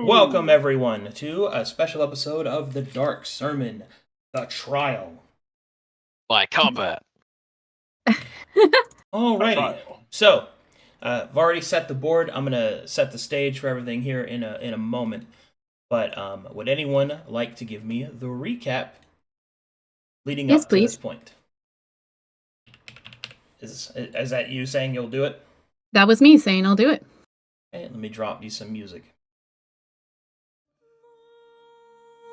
Welcome, everyone, to a special episode of The Dark Sermon, The Trial. By combat. Alrighty. So, I've already set the board. I'm going to set the stage for everything here in a moment. But would anyone like to give me the recap leading up to this point? Is that you saying you'll do it? That was me saying I'll do it. Okay, let me drop you some music.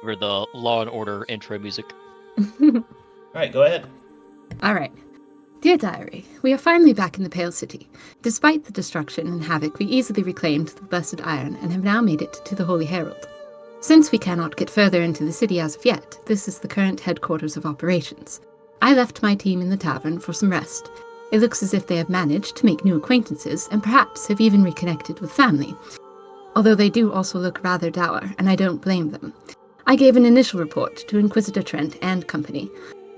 For the Law and Order intro music. Alright, go ahead. Alright. Dear Diary, we are finally back in the Pale City. Despite the destruction and havoc, we easily reclaimed the Blessed Iron and have now made it to the Holy Herald. Since we cannot get further into the city as of yet, this is the current headquarters of operations. I left my team in the tavern for some rest. It looks as if they have managed to make new acquaintances and perhaps have even reconnected with family. Although they do also look rather dour, and I don't blame them. I gave an initial report to Inquisitor Trent and company.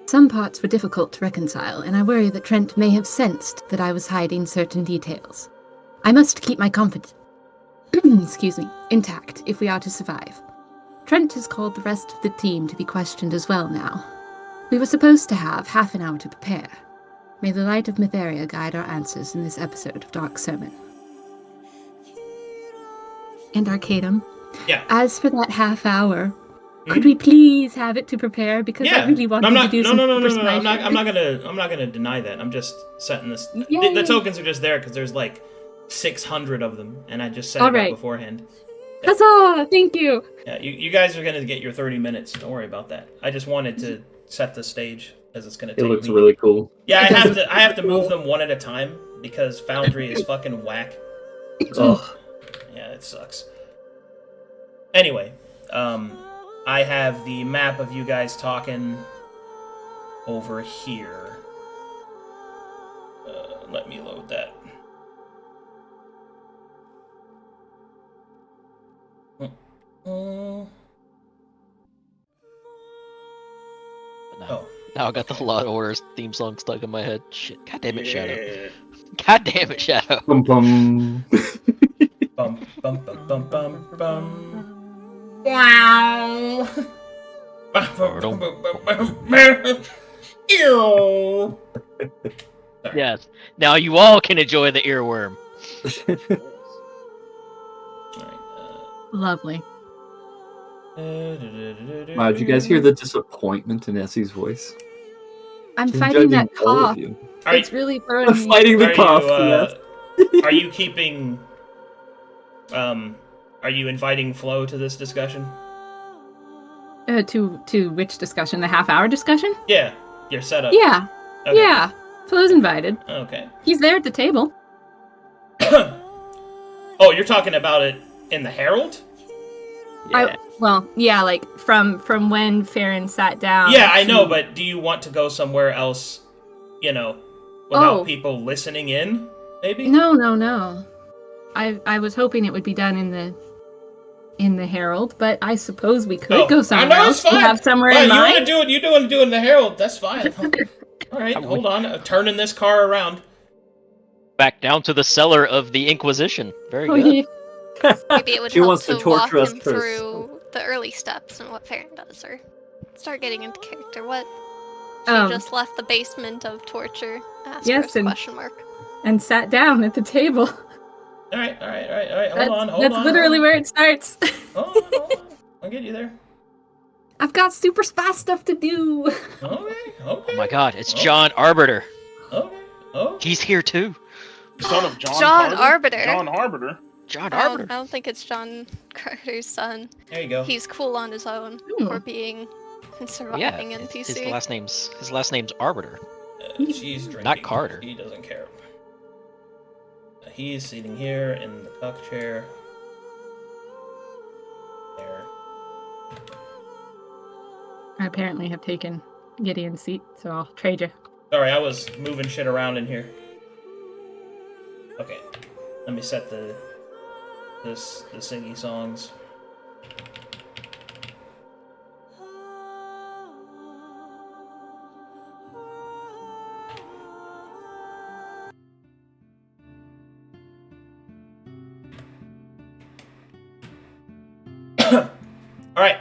Some parts were difficult to reconcile, and I worry that Trent may have sensed that I was hiding certain details. I must keep my confidence intact if we are to survive. Trent has called the rest of the team to be questioned as well now. We were supposed to have half an hour to prepare. May the light of Mytheria guide our answers in this episode of Dark Sermon. And Arcadum. Yeah. As for that half hour, could we please have it to prepare? Because I really want to do some I'm not gonna deny that. I'm just setting this. The tokens are just there because there's like 600 of them, and I just set it up beforehand. Yeah. Huzzah! Thank you. Yeah, you guys are gonna get your 30 minutes. Don't worry about that. I just wanted to set the stage as it's gonna take. It looks really cool. Yeah, I have to move them one at a time because Foundry is fucking whack. Oh. Yeah, it sucks. Anyway, I have the map of you guys talking over here. Let me load that. Now I got the Law and Order theme song stuck in my head. Shit, god damn it, Shadow. God damn it, Shadow. Bum bum. Bum bum bum bum bum bum. Wow. Ew. Yes. Now you all can enjoy the earworm. Lovely. Wow, did you guys hear the disappointment in Essy's voice? I'm She's fighting that judging all cough. of you. It's really throwing me. Fighting the cough. Are you keeping? Are you inviting Flo to this discussion? To which discussion? The half-hour discussion? Yeah, your setup. Yeah. Okay. Yeah. Flo's invited. Okay. He's there at the table. Oh, you're talking about it in the Herald? Yeah. Like from when Farryn sat down. Yeah, I know, but do you want to go somewhere else, without people listening in, maybe? No. I was hoping it would be done in the Herald, but I suppose we could go somewhere else. It's fine. You have somewhere in mind? You want to do it in the Herald, that's fine. Alright, hold on. I'm turning this car around. Back down to the cellar of the Inquisition. Very good. Maybe it would help to walk him through the early steps and what Farryn does, or start getting into character. What? She just left the basement of torture. Question mark. And sat down at the table. Alright. Hold on. That's literally where it starts. Hold on. I'll get you there. I've got super spy stuff to do. Okay. Oh my god, it's John Arbiter. Okay. Oh. He's here too. Son of John Arbiter. John Arbiter. John Arbiter. I don't think it's John Carter's son. There you go. He's cool on his own for being and surviving NPC. His last name's Arbiter. She's drinking. Not Carter. He doesn't care. He's sitting here in the cuck chair. There. I apparently have taken Gideon's seat, so I'll trade you. Sorry, I was moving shit around in here. Okay, let me set the singy songs. All right.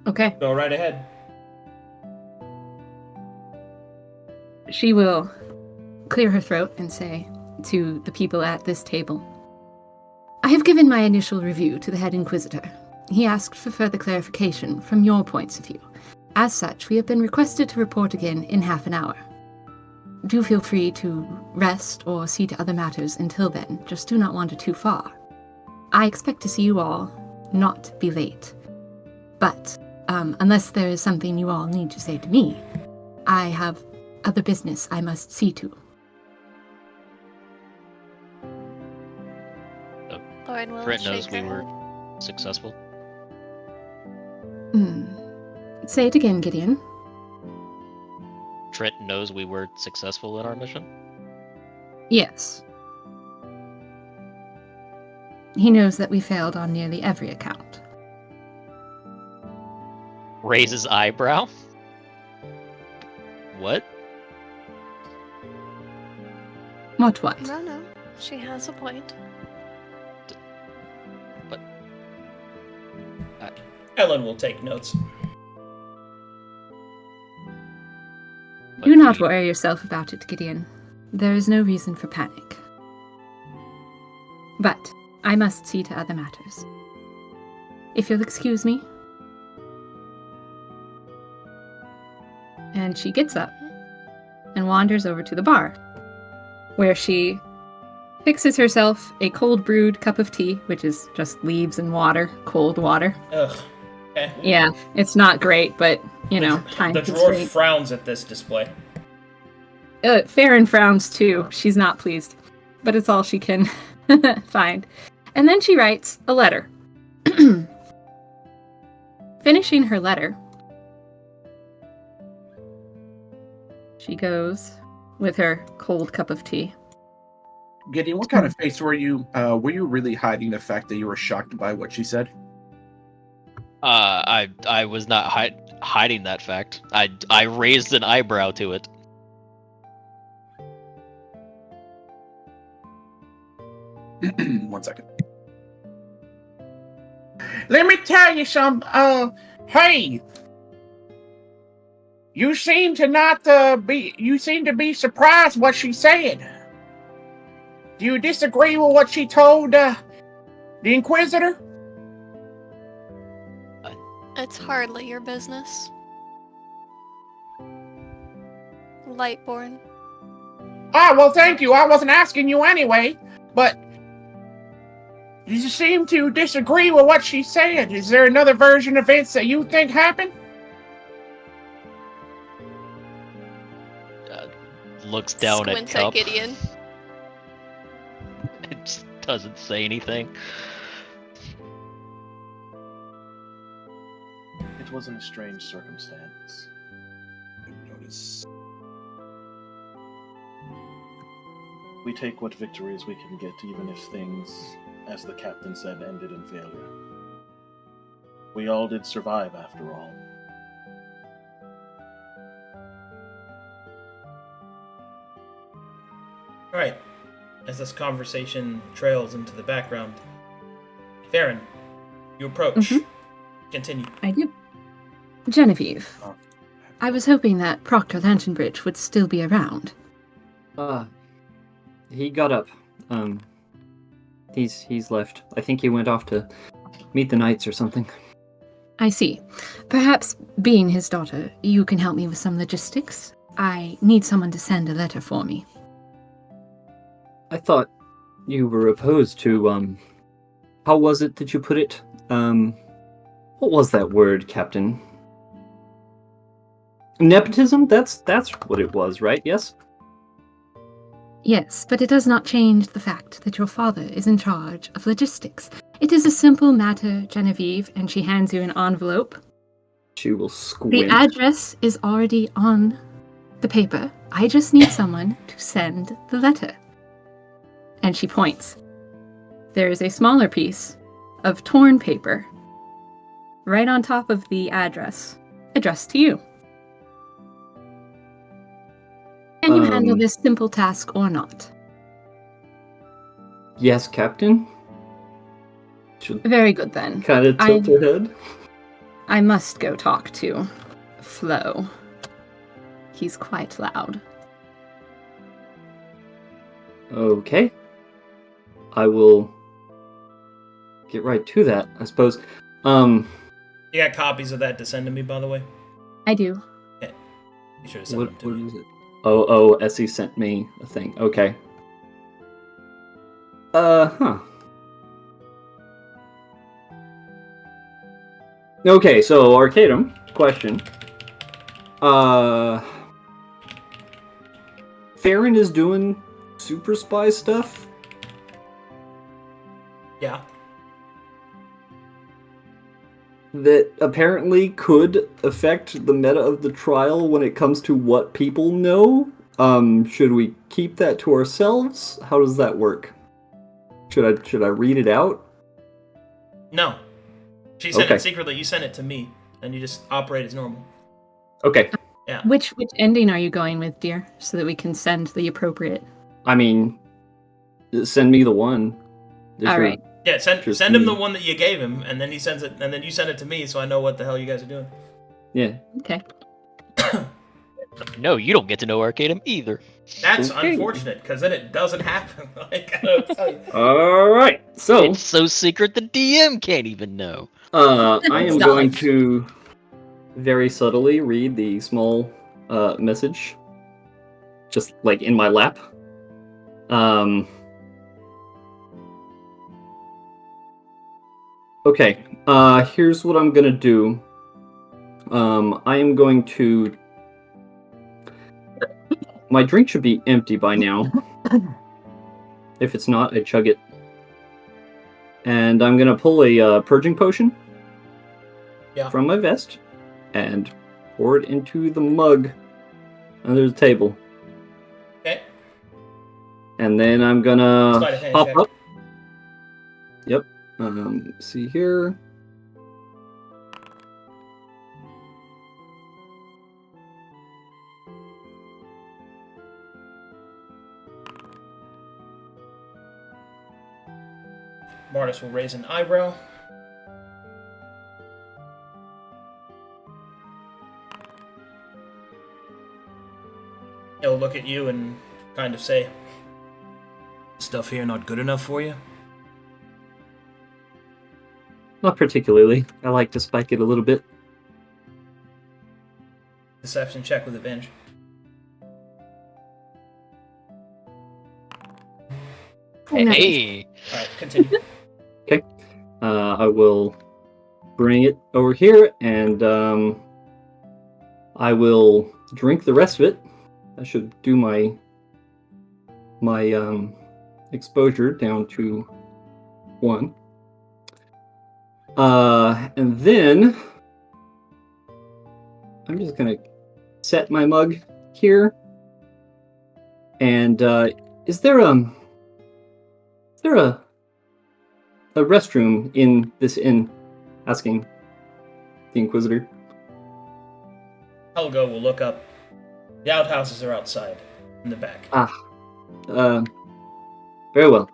Okay. Go right ahead. She will clear her throat and say to the people at this table, I have given my initial review to the head Inquisitor. He asked for further clarification from your points of view. As such, we have been requested to report again in half an hour. Do feel free to rest or see to other matters until then. Just do not wander too far. I expect to see you all not be late. But, unless there is something you all need to say to me, I have other business I must see to. Brett knows we were successful. Say it again, Gideon. Trent knows we were successful in our mission? Yes. He knows that we failed on nearly every account. Raises eyebrow? What? What? No. She has a point. But... Ellen will take notes. Do not worry yourself about it, Gideon. There is no reason for panic. But I must see to other matters. If you'll excuse me. And she gets up and wanders over to the bar, where she fixes herself a cold brewed cup of tea, which is just leaves and water, cold water. Ugh. Okay. Yeah, it's not great, but, you know, time The drawer constraints. frowns at this display. Farryn frowns too. She's not pleased, but it's all she can find. And then she writes a letter. Finishing her letter, she goes with her cold cup of tea. Gideon, what kind of face were you? Were you really hiding the fact that you were shocked by what she said? I was not hiding that fact. I raised an eyebrow to it. One second. Let me tell you some. Hey, you seem to be surprised what she said. Do you disagree with what she told the Inquisitor? It's hardly your business. Lightborn. Ah, well, thank you. I wasn't asking you anyway, but you seem to disagree with what she said. Is there another version of events that you think happened? Looks down Squints at Cup. at Gideon. It just doesn't say anything. It was in a strange circumstance. I notice. We take what victories we can get, even if things, as the captain said, ended in failure. We all did survive, after all. Alright. As this conversation trails into the background, Farryn, you approach. Continue. I do. Genevieve, I was hoping that Proctor Lanternbridge would still be around. He got up. He's left. I think he went off to meet the knights or something. I see. Perhaps, being his daughter, you can help me with some logistics? I need someone to send a letter for me. I thought you were opposed to, how was it that you put it? What was that word, Captain? Nepotism? That's what it was, right? Yes? Yes, but it does not change the fact that your father is in charge of logistics. It is a simple matter, Genevieve, and she hands you an envelope. She will squint. The address is already on the paper. I just need someone to send the letter. And she points. There is a smaller piece of torn paper right on top of the address, addressed to you. Can you handle this simple task or not? Yes, Captain. Very good then. Kind of tilt her head. I must go talk to Flo. He's quite loud. Okay. I will get right to that, I suppose. You got copies of that to send to me, by the way? I do. Okay. You should have sent them to me. What is it? Oh, Essy sent me a thing. Okay. Okay, so Arcadum, question. Farryn is doing super spy stuff? Yeah. That apparently could affect the meta of the trial when it comes to what people know? Should we keep that to ourselves? How does that work? Should I read it out? No. She sent it secretly, you sent it to me, and you just operate as normal. Okay. Yeah. Which ending are you going with, dear? So that we can send the appropriate. I mean, send me the one. All right. Yeah, send him the one that you gave him, and then he sends it, and then you send it to me, so I know what the hell you guys are doing. Yeah. Okay. No, you don't get to know Arcadum either. That's unfortunate, because then it doesn't happen. Like, I don't tell you. All right. So it's so secret the DM can't even know. I am going to very subtly read the small message, just like in my lap. Okay. Here's what I'm gonna do. I am going to. My drink should be empty by now. If it's not, I chug it. And I'm gonna pull a purging potion from my vest and pour it into the mug under the table. Okay. And then I'm gonna hop up. Yep. See here. Martis will raise an eyebrow. He'll look at you and kind of say, "Stuff here not good enough for you?" Not particularly. I like to spike it a little bit. Deception check with advantage. Hey. Alright, continue. Okay. I will bring it over here, and I will drink the rest of it. I should do my exposure down to 1. And then I'm just gonna set my mug here. And is there a restroom in this inn? Asking the Inquisitor. Helga will look up. The outhouses are outside, in the back. Very well.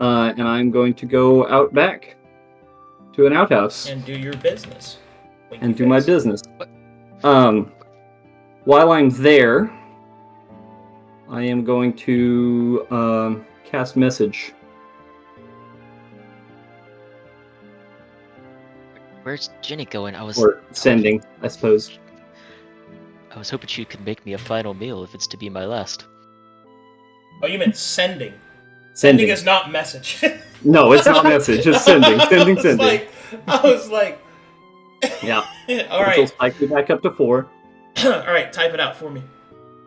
And I'm going to go out back to an outhouse. And do your business. And do my business. While I'm there, I am going to cast message. Where's Ginny going? Or sending, I suppose. I was hoping she could make me a final meal if it's to be my last. Oh, you meant sending. Sending is not message. No, it's not message. It's sending. Sending. I was like... Yeah. All right. I'll spike you back up to 4. All right, type it out for me.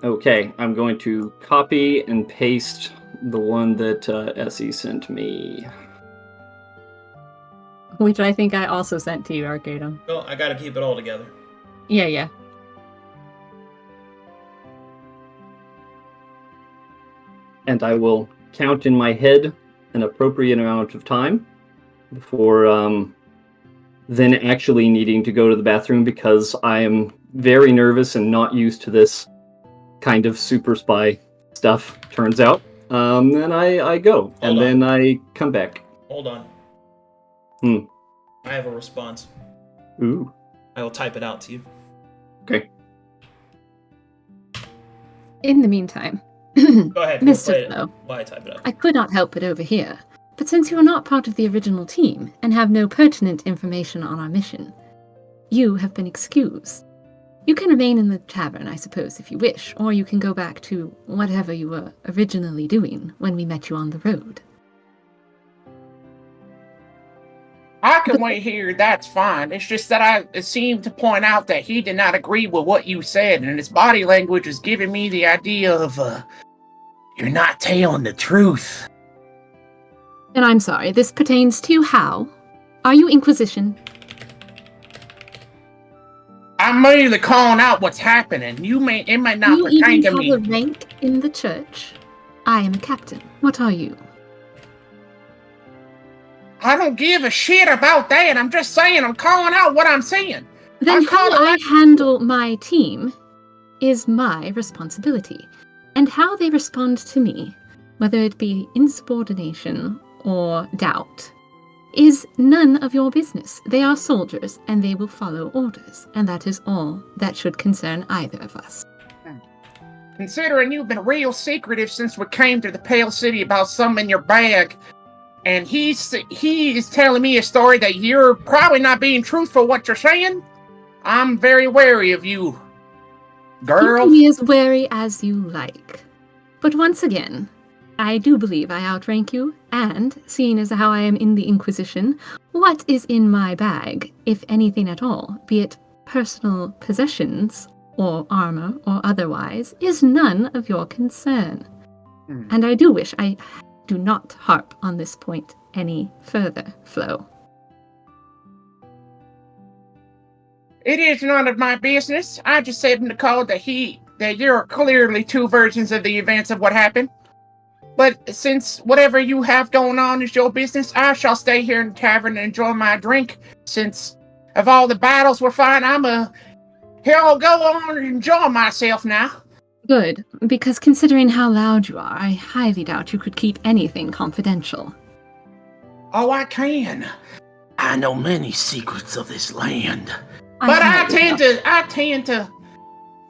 Okay, I'm going to copy and paste the one that Essy sent me. Which I think I also sent to you, Arcadum. Well, I gotta keep it all together. Yeah. And I will count in my head an appropriate amount of time before then actually needing to go to the bathroom, because I am very nervous and not used to this kind of super spy stuff, turns out. Then I go, and then I come back. Hold on. I have a response. Ooh. I will type it out to you. Okay. In the meantime, Go ahead. Mr. Flo, why I type it up? I could not help but overhear. But since you are not part of the original team and have no pertinent information on our mission, you have been excused. You can remain in the tavern, I suppose, if you wish, or you can go back to whatever you were originally doing when we met you on the road. I can wait here, that's fine. It's just that I seem to point out that he did not agree with what you said, and his body language is giving me the idea of, you're not telling the truth. And I'm sorry, this pertains to you how? Are you Inquisition? I'm merely calling out what's happening. It might not pertain to me. You even have a rank in the church. I am a captain. What are you? I don't give a shit about that. I'm just saying, I'm calling out what I'm saying. Then how I handle my team is my responsibility. And how they respond to me, whether it be insubordination or doubt, is none of your business. They are soldiers, and they will follow orders, and that is all that should concern either of us. Considering you've been real secretive since we came to the Pale City about something in your bag, and he is telling me a story that you're probably not being truthful what you're saying, I'm very wary of you, girl. You can be as wary as you like. But once again, I do believe I outrank you, and, seeing as how I am in the Inquisition, what is in my bag, if anything at all, be it personal possessions, or armor, or otherwise, is none of your concern. And I do wish I do not harp on this point any further, Flo. It is none of my business. I just said in the call that there are clearly two versions of the events of what happened. But since whatever you have going on is your business, I shall stay here in the tavern and enjoy my drink. Since of all the battles we're fighting, I'll go on and enjoy myself now. Good, because considering how loud you are, I highly doubt you could keep anything confidential. Oh, I can. I know many secrets of this land. But I tend to,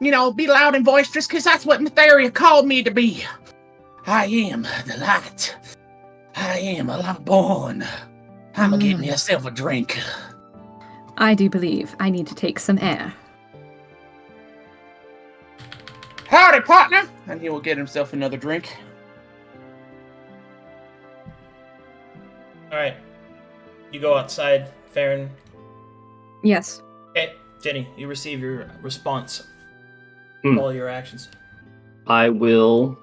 be loud and boisterous because that's what Mytheria called me to be. I am the light. I am a light born. I'm gonna get myself a drink. I do believe I need to take some air. Howdy, partner! And he will get himself another drink. Alright. You go outside, Farryn. Yes. Okay, Ginny, you receive your response. All your actions. I will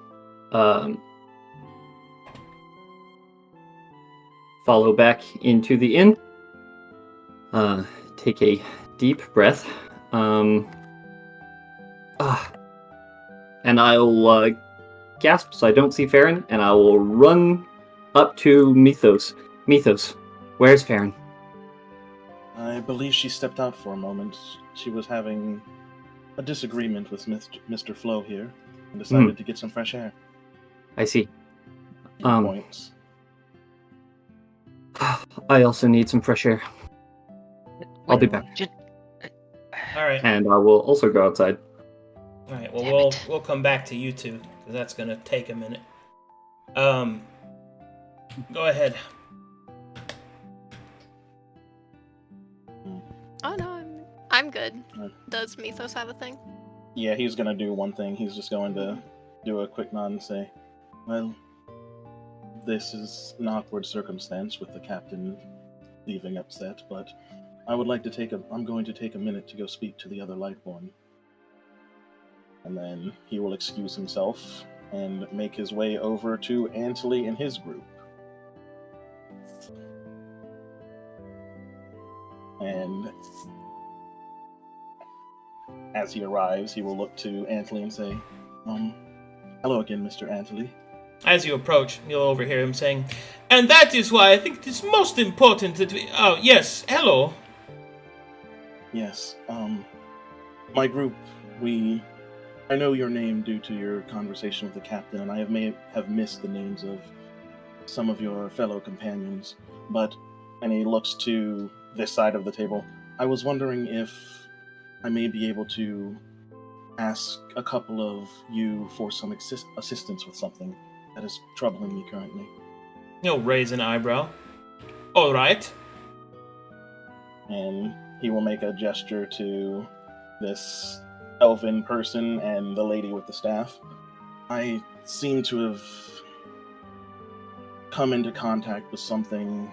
follow back into the inn. Take a deep breath. And I'll gasp so I don't see Farryn, and I will run up to Mythos. Mythos, where's Farryn? I believe she stepped out for a moment. She was having a disagreement with Mr. Flo here and decided to get some fresh air. I see. Points. I also need some fresh air. I'll be back. Alright. And I will also go outside. Alright, well, we'll come back to you two, because that's going to take a minute. Go ahead. Oh, no, I'm good. Does Mythos have a thing? Yeah, he's going to do one thing. He's just going to do a quick nod and say, well, this is an awkward circumstance with the captain leaving upset, but I'm going to take a minute to go speak to the other Lightborn. And then he will excuse himself and make his way over to Antley and his group. And as he arrives, he will look to Antley and say, hello again, Mr. Antley. As you approach, you'll overhear him saying, and that is why I think it is most important that we... Oh, yes, hello. Yes, my group, I know your name due to your conversation with the captain, and may have missed the names of some of your fellow companions, but And he looks to this side of the table. I was wondering if I may be able to ask a couple of you for some assistance with something that is troubling me currently. He'll raise an eyebrow. All right. And he will make a gesture to this elven person and the lady with the staff. I seem to have come into contact with something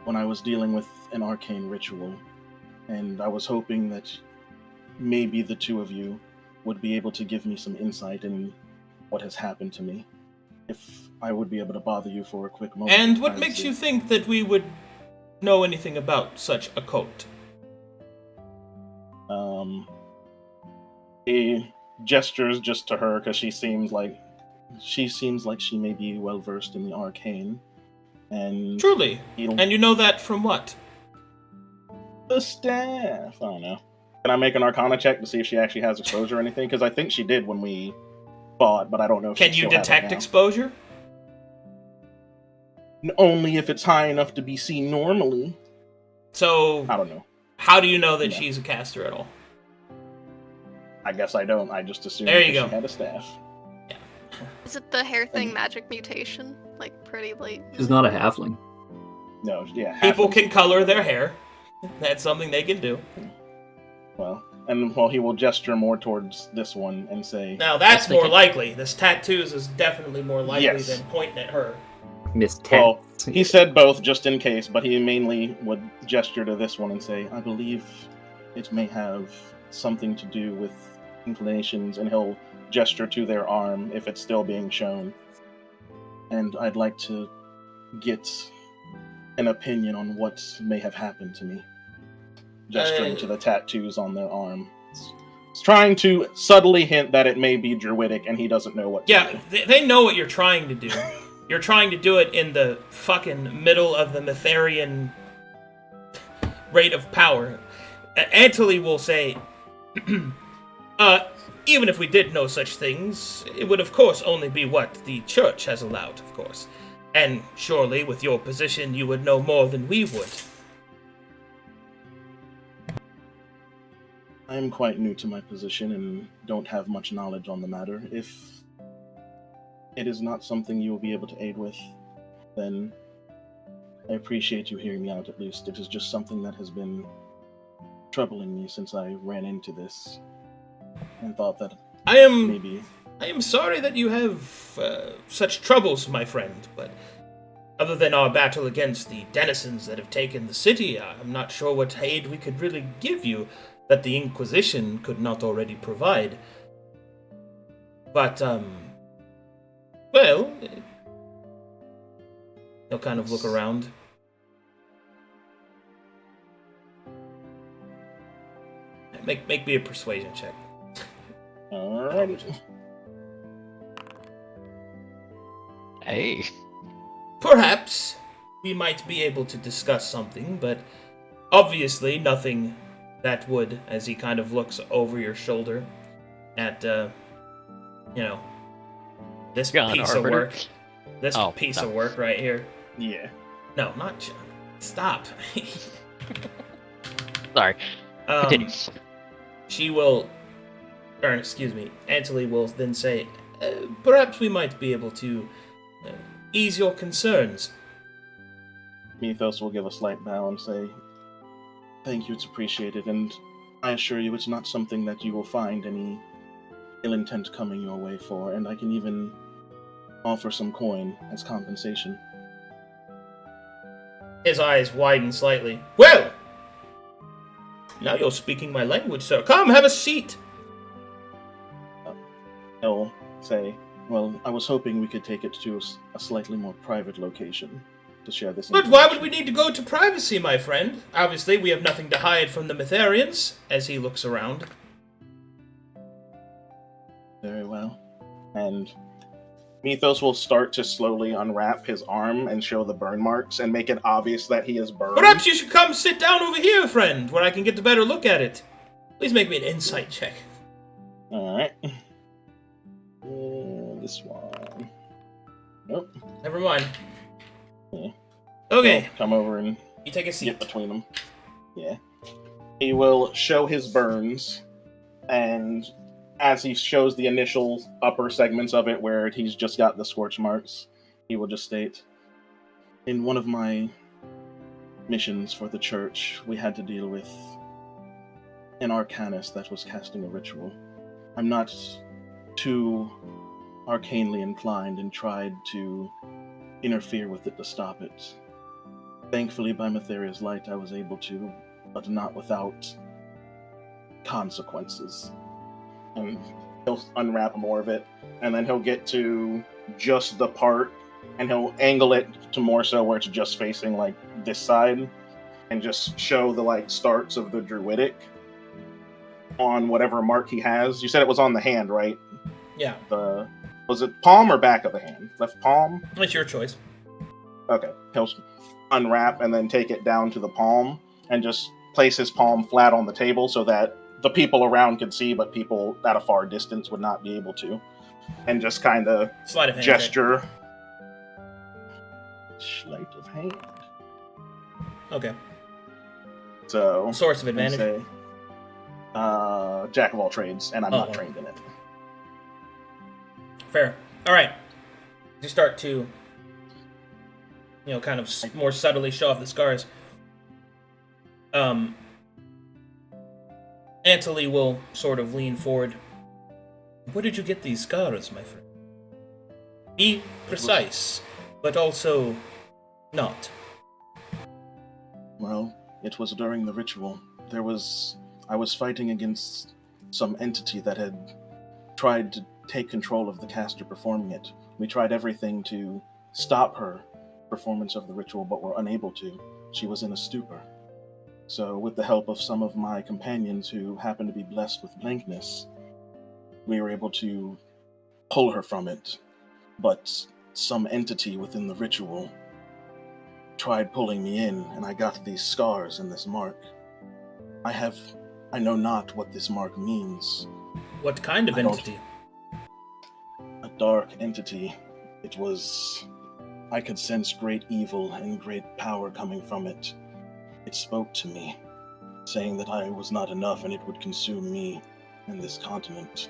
when I was dealing with an arcane ritual, and I was hoping that maybe the two of you would be able to give me some insight in what has happened to me. If I would be able to bother you for a quick moment. And what makes you think that we would know anything about such a cult? He gestures just to her because she seems like she may be well versed in the arcane. And truly. And you know that from what? The staff. I don't know. Can I make an Arcana check to see if she actually has exposure or anything? Because I think she did when we fought, but I don't know if Can you detect exposure? Only if it's high enough to be seen normally. So I don't know. How do you know that she's a caster at all? I guess I don't. I just assumed she had a staff. Yeah. Is it the hair thing magic mutation? Like, pretty late? She's not a halfling. No, yeah. People can color their hair. That's something they can do. Well, he will gesture more towards this one and say... Now, that's more likely. This tattoos is definitely more likely than pointing at her. Miss Tat. Well, he said both just in case, but he mainly would gesture to this one and say, I believe it may have something to do with inclinations, and he'll gesture to their arm if it's still being shown. And I'd like to get an opinion on what may have happened to me. Gesturing to the tattoos on their arm. It's trying to subtly hint that it may be druidic, and he doesn't know what to do. They know what you're trying to do. You're trying to do it in the fucking middle of the Mytharian rate of power. Antony will say, even if we did know such things, it would of course only be what the church has allowed, of course. And surely, with your position, you would know more than we would. I am quite new to my position and don't have much knowledge on the matter. If it is not something you will be able to aid with, then I appreciate you hearing me out at least. It is just something that has been troubling me since I ran into this and thought that maybe... I am sorry that you have such troubles, my friend, but other than our battle against the denizens that have taken the city, I'm not sure what aid we could really give you that the Inquisition could not already provide. But, well, he'll kind of look around. Make me a persuasion check. Alright. Hey. Perhaps we might be able to discuss something, but obviously nothing that would, as he kind of looks over your shoulder at, this piece of work. This piece of work right here. Yeah. No, not John. Stop. Sorry. Continue. She will, Antony will then say, perhaps we might be able to ease your concerns. Mythos will give a slight bow and say, thank you, it's appreciated, and I assure you it's not something that you will find any ill intent coming your way for, and I can even offer some coin as compensation. His eyes widen slightly. Well! Now you're speaking my language, sir. Come, have a seat! He'll say, well, I was hoping we could take it to a slightly more private location to share this information. But why would we need to go to privacy, my friend? Obviously, we have nothing to hide from the Mytharians, as he looks around. Very well. And Mythos will start to slowly unwrap his arm and show the burn marks and make it obvious that he is burned. Perhaps you should come sit down over here, friend, where I can get a better look at it. Please make me an insight check. Alright. This one. Nope. Never mind. Yeah. Okay. He'll come over and you take a seat. Get between them. Yeah. He will show his burns, and as he shows the initial upper segments of it where he's just got the scorch marks, he will just state, in one of my missions for the church, we had to deal with an arcanist that was casting a ritual. I'm not too arcanely inclined and tried to interfere with it to stop it. Thankfully, by Matheria's light, I was able to, but not without consequences. And he'll unwrap more of it, and then he'll get to just the part, and he'll angle it to more so where it's just facing like this side, and just show the like starts of the druidic on whatever mark he has. You said it was on the hand, right? Yeah. Was it palm or back of the hand? Left palm? It's your choice. Okay. He'll unwrap and then take it down to the palm and just place his palm flat on the table so that the people around could see, but people at a far distance would not be able to. And just kind of gesture. Sleight of hand. Okay. So source of advantage. Say, jack of all trades, and I'm not trained in it. Fair. All right. You start to, kind of more subtly show off the scars. Antley will sort of lean forward. Where did you get these scars, my friend? Be precise, but also not. Well, it was during the ritual. I was fighting against some entity that had tried to take control of the caster performing it. We tried everything to stop her performance of the ritual, but were unable to. She was in a stupor. So, with the help of some of my companions who happened to be blessed with blankness, we were able to pull her from it. But some entity within the ritual tried pulling me in, and I got these scars and this mark. I know not what this mark means. What kind of entity? A dark entity. I could sense great evil and great power coming from it. It spoke to me, saying that I was not enough and it would consume me and this continent.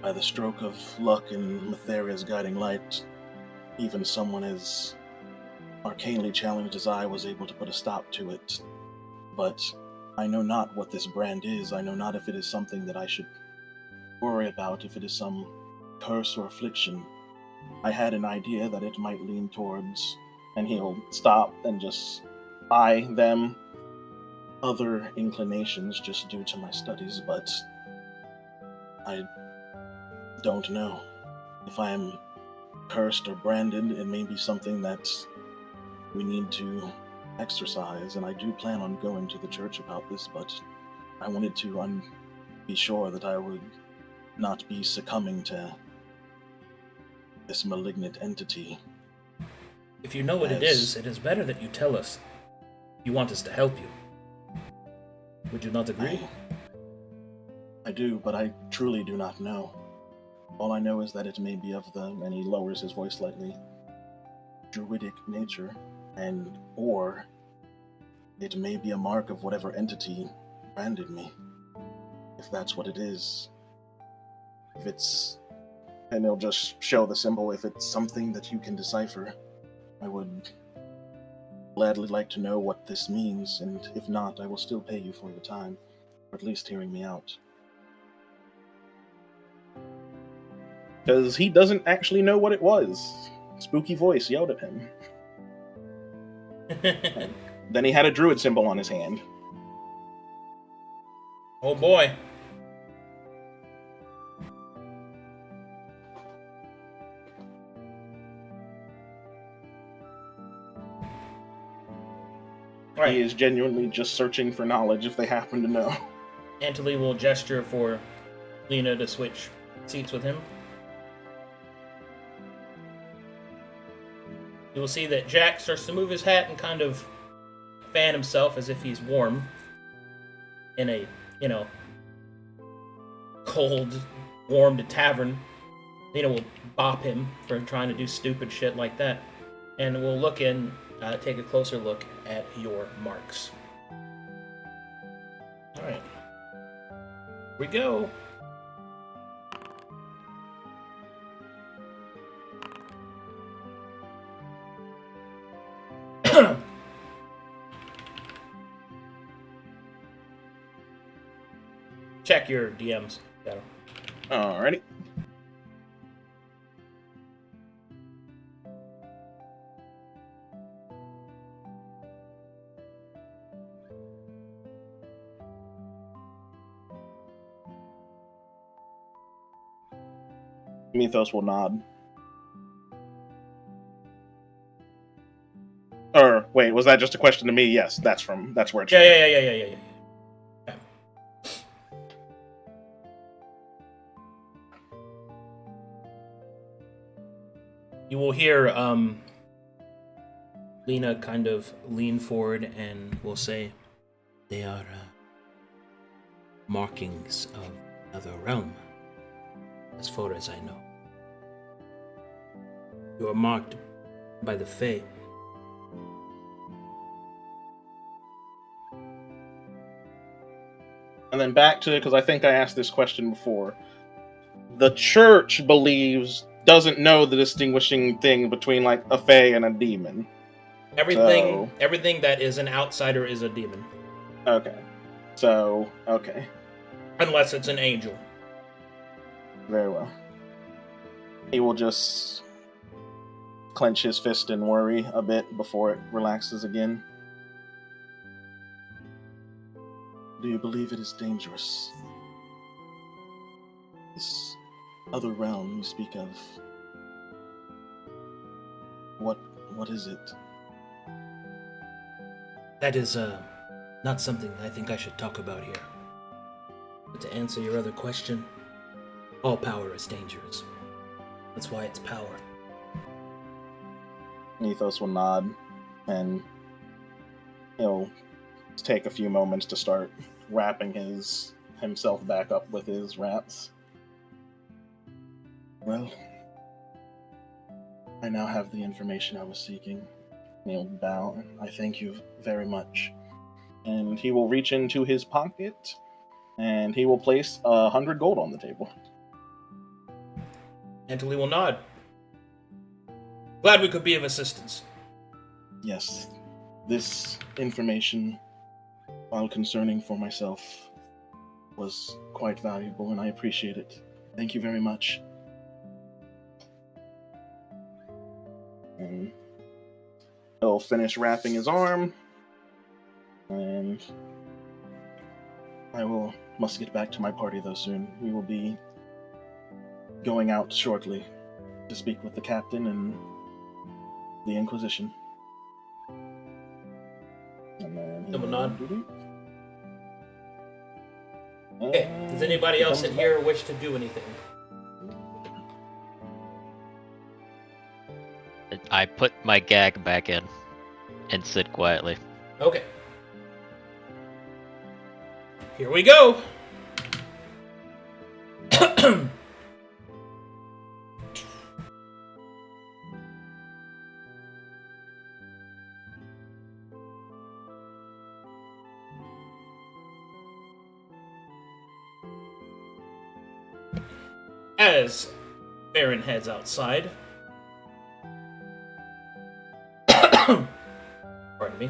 By the stroke of luck and Matheria's guiding light, even someone as arcanely challenged as I was able to put a stop to it. But I know not what this brand is. I know not if it is something that I should worry about, if it is some curse or affliction. I had an idea that it might lean towards, and he'll stop and just eye them, other inclinations just due to my studies, but I don't know. If I am cursed or branded, it may be something that we need to exercise, and I do plan on going to the church about this, but I wanted to be sure that I would not be succumbing to this malignant entity. If you know what it is better that you tell us. You want us to help you. Would you not agree? I do, but I truly do not know. All I know is that it may be of and he lowers his voice slightly, druidic nature, or it may be a mark of whatever entity branded me, if that's what it is. And he'll just show the symbol. If it's something that you can decipher, I would gladly like to know what this means, and if not, I will still pay you for your time, or at least hearing me out. Because he doesn't actually know what it was. Spooky voice yelled at him. Then he had a druid symbol on his hand. Oh boy. Right. He is genuinely just searching for knowledge if they happen to know. Antley will gesture for Lena to switch seats with him. You will see that Jack starts to move his hat and kind of fan himself as if he's warm in a, cold, warmed tavern. Lena will bop him for trying to do stupid shit like that. and we'll look in, take a closer look at your marks. All right, here we go. Check your DMs. Alrighty. Mythos will nod. Or wait, was that just a question to me? Yes, that's where it's from. Yeah. You will hear Lena kind of lean forward and will say, "They are markings of another realm, as far as I know. You are marked by the Fae." And then back to, because I think I asked this question before. The church doesn't know the distinguishing thing between like a fae and a demon. Everything that is an outsider is a demon. Okay. So, okay. Unless it's an angel. Very well. He will just clench his fist and worry a bit before it relaxes again. Do you believe it is dangerous? This other realm you speak of. What is it? That is not something I think I should talk about here. But to answer your other question, all power is dangerous. That's why it's power. Mythos will nod, and he'll take a few moments to start wrapping himself back up with his wraps. Well, I now have the information I was seeking. He'll bow, and I thank you very much. And he will reach into his pocket, and he will place 100 gold on the table. Anthony will nod. Glad we could be of assistance. Yes, this information, while concerning for myself, was quite valuable, and I appreciate it. Thank you very much. And he'll finish wrapping his arm, and I must get back to my party though soon. We will be going out shortly to speak with the captain and the Inquisition. And then Double nod. Okay, does anybody else in here wish to do anything? I put my gag back in and sit quietly. Okay. Here we go. As Farryn heads outside, pardon me.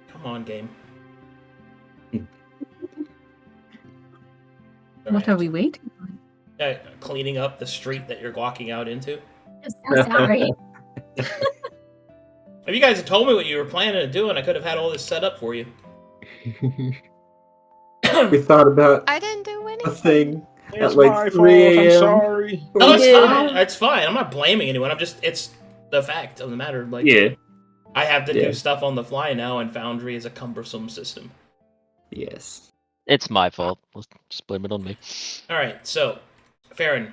Come on, game. What are we waiting on? Cleaning up the street that you're walking out into. I'm so sorry. If you guys had told me what you were planning to do, and I could have had all this set up for you. We thought about I didn't do a anything. thing It's at like my 3 fault, I'm a.m. sorry. No, it's fine. It's fine. I'm not blaming anyone. It's the fact of the matter. Like, Yeah. I have to do stuff on the fly now, and Foundry is a cumbersome system. Yes. It's my fault. Let's just blame it on me. All right, so Farryn,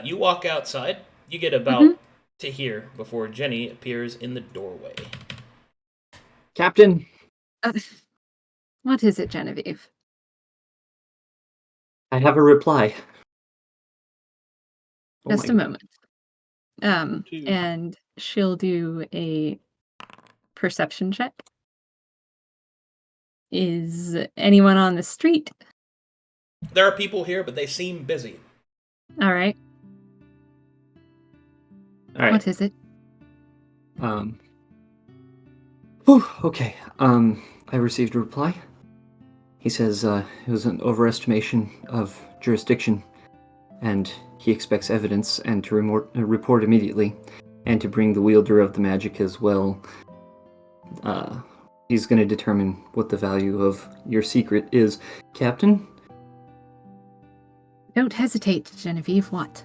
you walk outside. You get about to here before Ginny appears in the doorway. Captain! What is it, Genevieve? I have a reply. Just a moment. And she'll do a perception check. Is anyone on the street? There are people here, but they seem busy. All right. What is it? Okay. I received a reply. He says it was an overestimation of jurisdiction, and he expects evidence and to report immediately, and to bring the wielder of the magic as well. He's going to determine what the value of your secret is. Captain? Don't hesitate, Genevieve. What?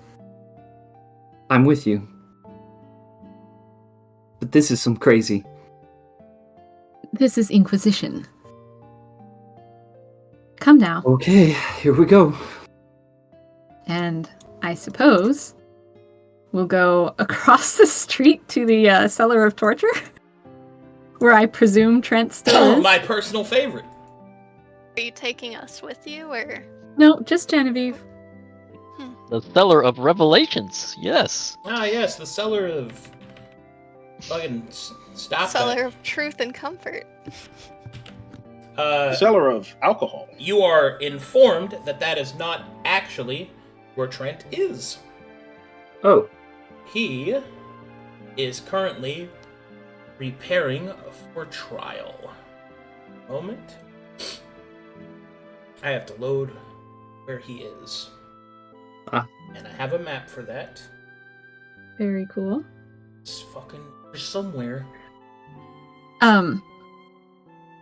I'm with you. But this is some crazy. This is Inquisition. Come now. Okay, here we go. And I suppose we'll go across the street to the Cellar of Torture, where I presume Trent still is. My personal favorite. Are you taking us with you, or? No, just Genevieve. The Cellar of Revelations, yes. Ah, yes, the Cellar of... Fucking stop Cellar that. of Truth and Comfort. Cellar of alcohol. You are informed that that is not actually where Trent is. Oh. He is currently preparing for trial. Moment. I have to load where he is. And I have a map for that. Very cool. It's fucking somewhere.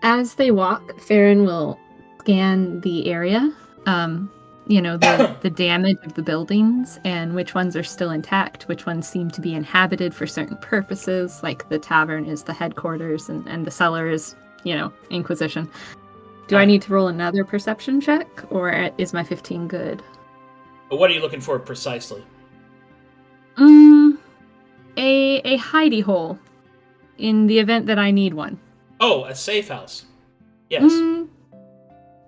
As they walk, Farryn will scan the area. The damage of the buildings and which ones are still intact, which ones seem to be inhabited for certain purposes, like the tavern is the headquarters and the cellar is, Inquisition. Do I need to roll another perception check, or is my 15 good? What are you looking for precisely? A hidey hole, in the event that I need one. Oh, a safe house. Yes.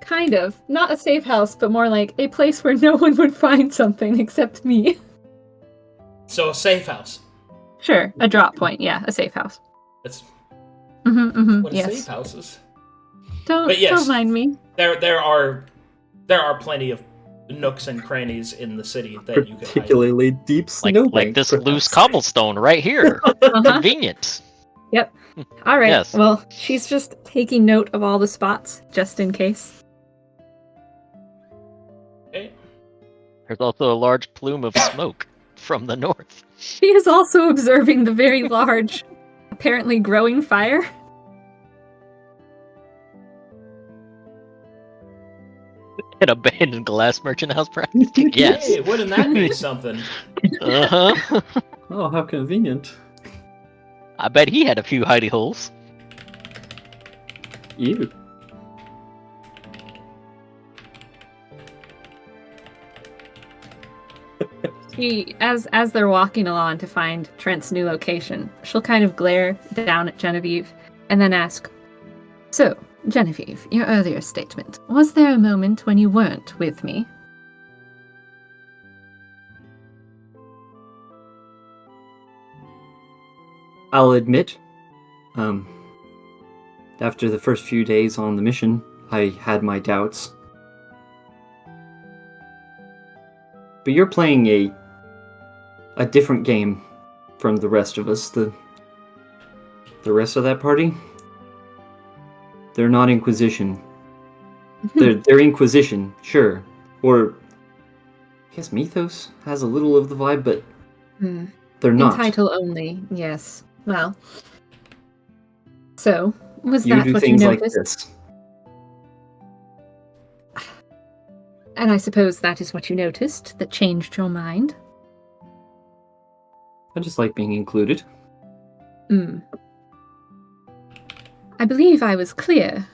Kind of. Not a safe house, but more like a place where no one would find something except me. So a safe house. Sure, a drop point. Yeah, a safe house. That's what a safe house is. Don't mind me. There are plenty of nooks and crannies in the city that you can hide. Particularly deep snowbank. Like this loose cobblestone right here. Convenient. Yep. All right. Yes. Well, she's just taking note of all the spots, just in case. Okay. There's also a large plume of smoke from the north. She is also observing the very large, apparently growing fire. An abandoned glass merchant house, perhaps? Yes. Hey, wouldn't that be something? Uh-huh. Oh, how convenient. I bet he had a few hidey holes. Ew. As they're walking along to find Trent's new location, she'll kind of glare down at Genevieve and then ask, "So, Genevieve, your earlier statement, was there a moment when you weren't with me?" I'll admit, after the first few days on the mission, I had my doubts. But you're playing a different game from the rest of us. The rest of that party, they're not Inquisition. They're Inquisition, sure. Or I guess Mythos has a little of the vibe, but they're not. In title only, yes. Well, so was You that do what you things like noticed? this. And I suppose that is what you noticed that changed your mind. I just like being included. I believe I was clear.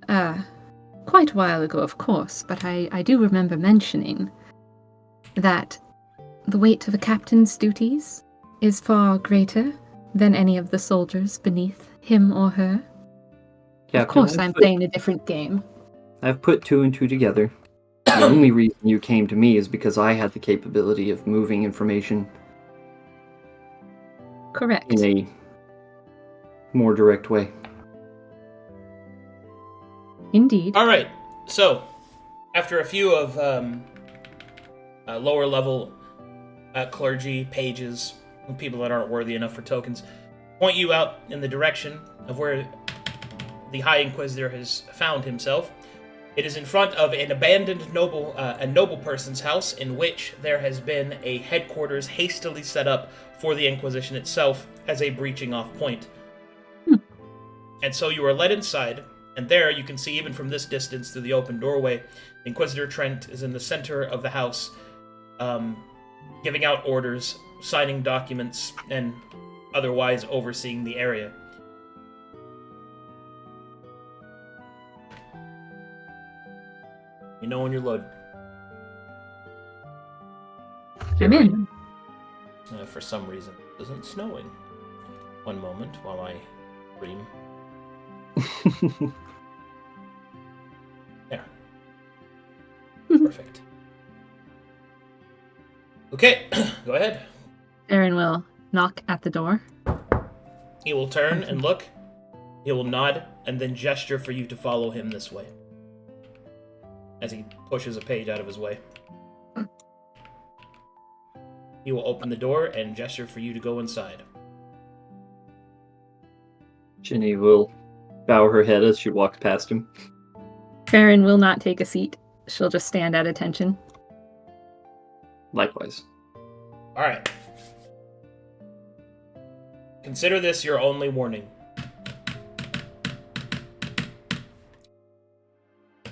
Quite a while ago, of course, but I do remember mentioning that the weight of a captain's duties is far greater than any of the soldiers beneath him or her. Captain, of course, I'm playing a different game. I've put 2 and 2 together. The only reason you came to me is because I had the capability of moving information Correct. in a more direct way. Indeed. All right. So, after a few of lower level clergy, pages, people that aren't worthy enough for tokens, point you out in the direction of where the High Inquisitor has found himself. It is in front of an abandoned a noble person's house, in which there has been a headquarters hastily set up for the Inquisition itself as a breaching off point. And so you are led inside, and there you can see, even from this distance through the open doorway, Inquisitor Trent is in the center of the house, giving out orders, signing documents, and otherwise overseeing the area. You know when you're loaded. I'm in. For some reason, it isn't snowing. One moment while I dream. There. Perfect. Okay, go ahead. Farryn will knock at the door. He will turn and look. He will nod and then gesture for you to follow him this way, as he pushes a page out of his way. He will open the door and gesture for you to go inside. Ginny will bow her head as she walks past him. Farryn will not take a seat. She'll just stand at attention. Likewise. All right. Consider this your only warning.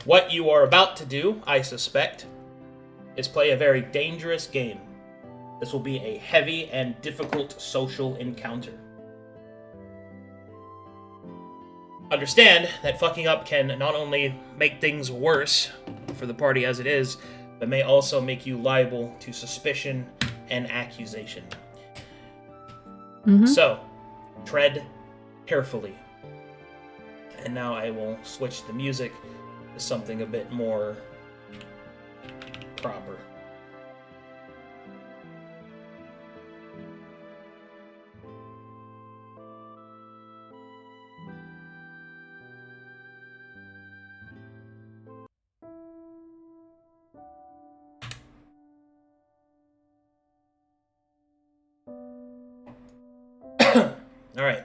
What you are about to do, I suspect, is play a very dangerous game. This will be a heavy and difficult social encounter. Understand that fucking up can not only make things worse for the party as it is, but may also make you liable to suspicion and accusation. Mm-hmm. So, tread carefully. And now I will switch the music to something a bit more proper. All right.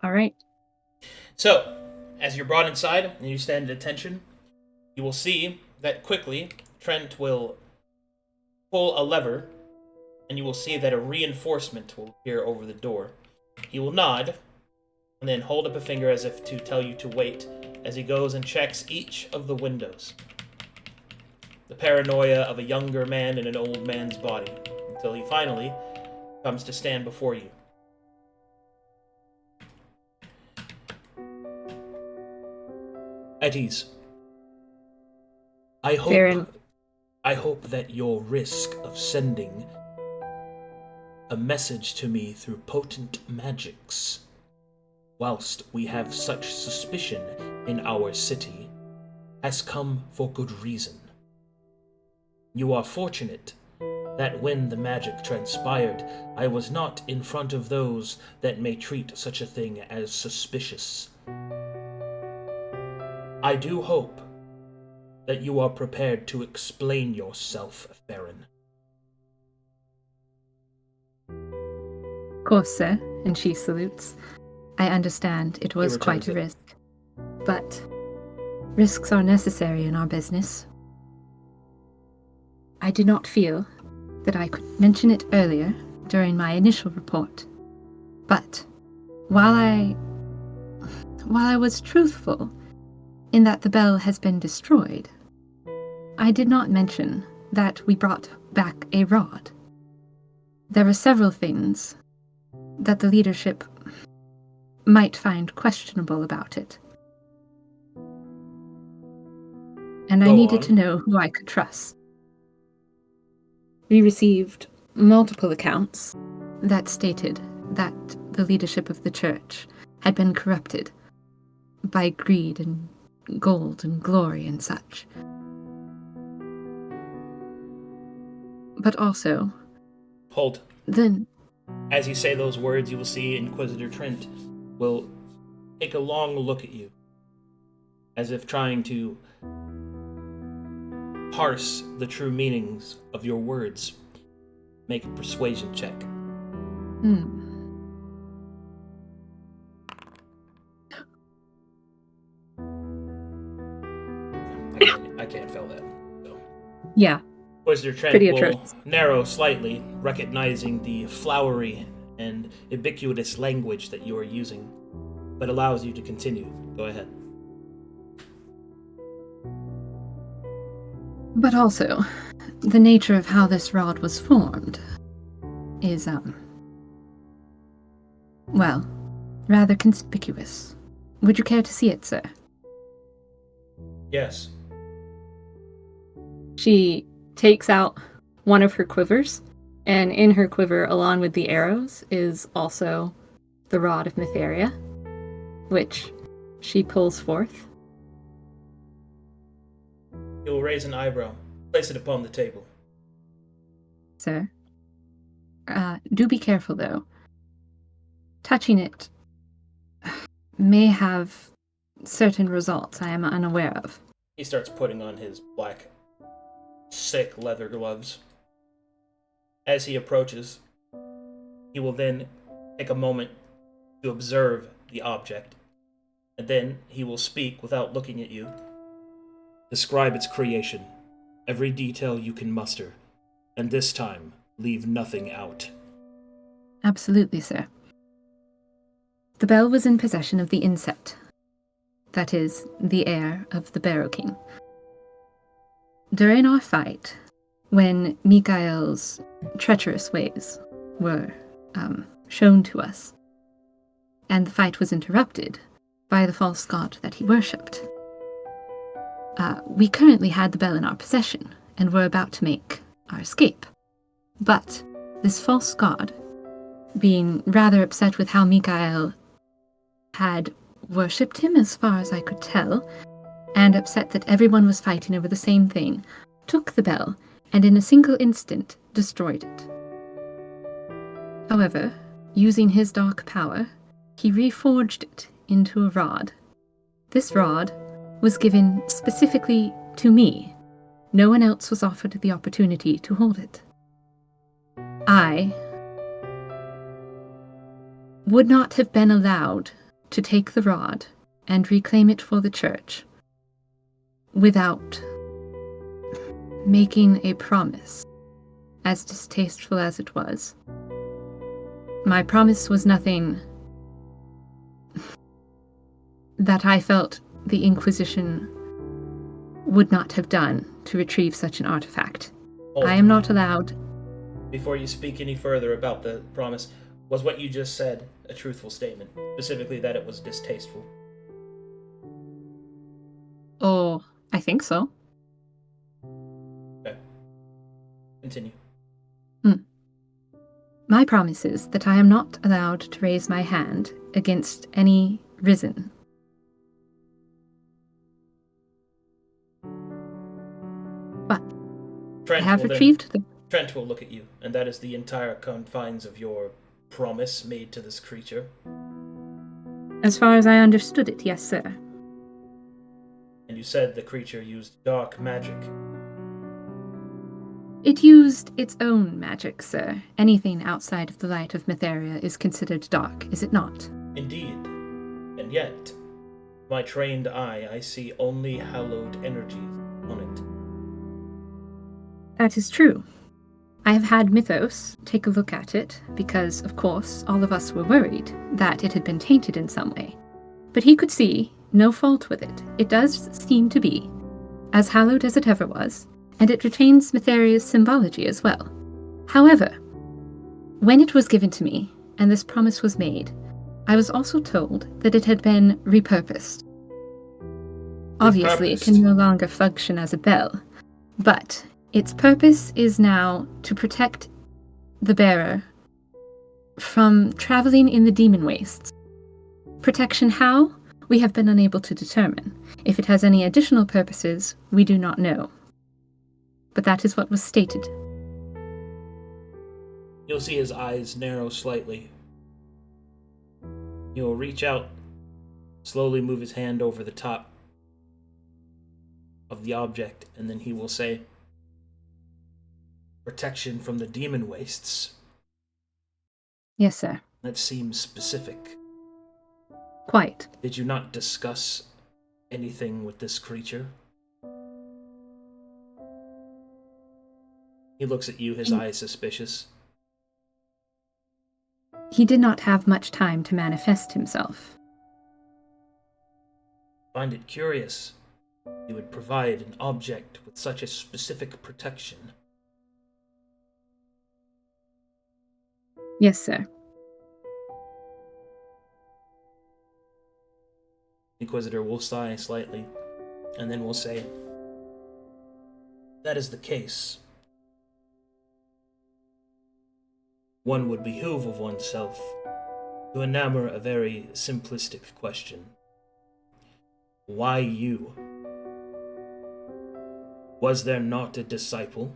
All right. So, as you're brought inside and you stand at attention, you will see that quickly Trent will pull a lever, and you will see that a reinforcement will appear over the door. He will nod, and then hold up a finger as if to tell you to wait, as he goes and checks each of the windows. The paranoia of a younger man in an old man's body, until he finally comes to stand before you. At ease. I hope that your risk of sending a message to me through potent magics, whilst we have such suspicion in our city, has come for good reason. You are fortunate that when the magic transpired, I was not in front of those that may treat such a thing as suspicious. I do hope that you are prepared to explain yourself, Farryn. Of course, sir. And she salutes. I understand it was quite a risk. But risks are necessary in our business. I did not feel that I could mention it earlier during my initial report. But while I was truthful in that the bell has been destroyed, I did not mention that we brought back a rod. There are several things that the leadership might find questionable about it. And I needed to know who I could trust. we received multiple accounts that stated that the leadership of the church had been corrupted by greed and gold and glory and such. But also... Hold. Then... As you say those words, you will see Inquisitor Trent will take a long look at you, as if trying to parse the true meanings of your words. Make a persuasion check. I can't fail that. So. Yeah. Inquisitor Trent will narrow slightly, recognizing the flowery and ubiquitous language that you are using, but allows you to continue. Go ahead. But also, the nature of how this rod was formed is, well, rather conspicuous. Would you care to see it, sir? Yes. She takes out one of her quivers, and in her quiver, along with the arrows, is also the Rod of Mytheria, which she pulls forth. You will raise an eyebrow. Place it upon the table. Sir? Do be careful, though. Touching it may have certain results I am unaware of. He starts putting on his black, sick leather gloves. As he approaches, he will then take a moment to observe the object, and then he will speak without looking at you. Describe its creation, every detail you can muster, and this time, leave nothing out. Absolutely, sir. The bell was in possession of the insect, that is, the heir of the Barrow King. During our fight, when Mikael's treacherous ways were shown to us, and the fight was interrupted by the false god that he worshipped, we currently had the bell in our possession and were about to make our escape. But this false god, being rather upset with how Mikael had worshipped him as far as I could tell, and upset that everyone was fighting over the same thing, took the bell and in a single instant destroyed it. However, using his dark power, he reforged it into a rod. This rod was given specifically to me. No one else was offered the opportunity to hold it. I would not have been allowed to take the rod and reclaim it for the church without making a promise, as distasteful as it was. My promise was nothing that I felt the Inquisition would not have done to retrieve such an artifact. I am not allowed... Before you speak any further about the promise, was what you just said a truthful statement? Specifically that it was distasteful? Oh, I think so. Okay. Continue. My promise is that I am not allowed to raise my hand against any risen. But I have retrieved the... Trent will look at you, and that is the entire confines of your promise made to this creature. As far as I understood it, yes, sir. And you said the creature used dark magic. It used its own magic, sir. Anything outside of the light of Mytheria is considered dark, is it not? Indeed. And yet, my trained eye, I see only hallowed energies on it. That is true. I have had Mythos take a look at it, because, of course, all of us were worried that it had been tainted in some way. But he could see no fault with it. It does seem to be as hallowed as it ever was, and it retains Mytheria's symbology as well. However, when it was given to me, and this promise was made, I was also told that it had been repurposed. Obviously, it can no longer function as a bell, but Its purpose is now to protect the bearer from traveling in the demon wastes. Protection how? We have been unable to determine. If it has any additional purposes, we do not know. But that is what was stated. You'll see his eyes narrow slightly. He will reach out, slowly move his hand over the top of the object, and then he will say, "Protection from the demon wastes." Yes, sir. That seems specific. Quite. Did you not discuss anything with this creature? He looks at you, his eyes suspicious. He did not have much time to manifest himself. Find it curious you would provide an object with such a specific protection. Yes, sir. Inquisitor will sigh slightly, and then will say, "That is the case. One would behoove of oneself to enamor a very simplistic question. Why you? Was there not a disciple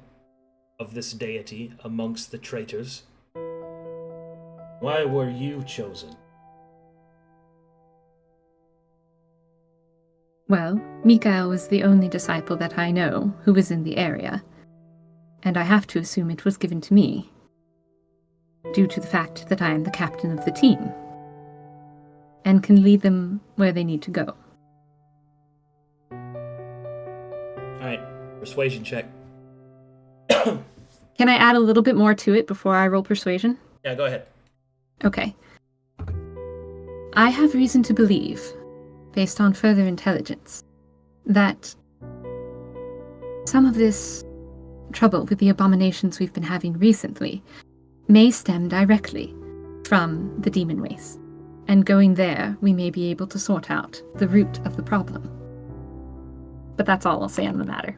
of this deity amongst the traitors? Why were you chosen?" Well, Mikael was the only disciple that I know who was in the area, and I have to assume it was given to me, due to the fact that I am the captain of the team, and can lead them where they need to go. Alright, persuasion check. Can I add a little bit more to it before I roll persuasion? Yeah, go ahead. Okay. I have reason to believe, based on further intelligence, that some of this trouble with the abominations we've been having recently may stem directly from the demon waste, and going there, we may be able to sort out the root of the problem. But that's all I'll say on the matter.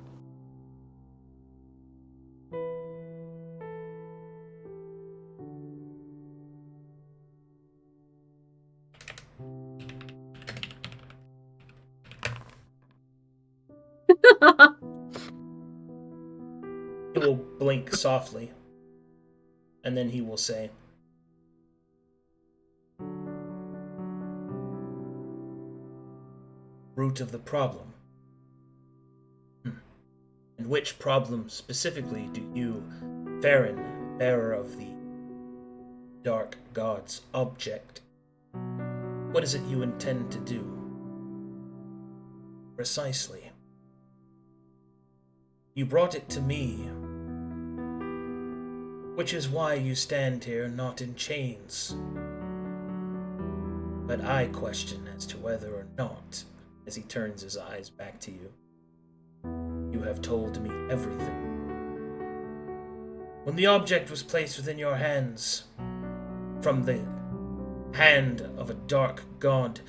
He will blink softly, and then he will say, "Root of the problem? And which problem specifically do you, Farryn, bearer of the dark god's object, what is it you intend to do? Precisely. You brought it to me, which is why you stand here not in chains. But I question as to whether or not," as he turns his eyes back to you, "you have told me everything. When the object was placed within your hands, from the hand of a dark god,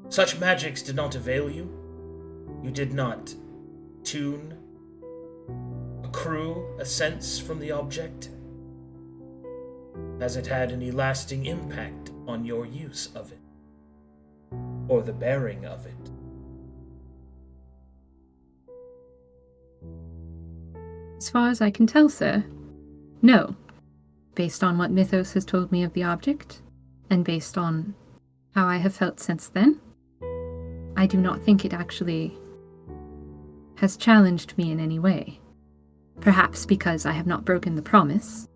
such magics did not avail you? You did not tune, accrue a sense from the object? Has it had any lasting impact on your use of it, or the bearing of it?" As far as I can tell, sir, no. Based on what Mythos has told me of the object, and based on how I have felt since then, I do not think it actually has challenged me in any way. Perhaps because I have not broken the promise.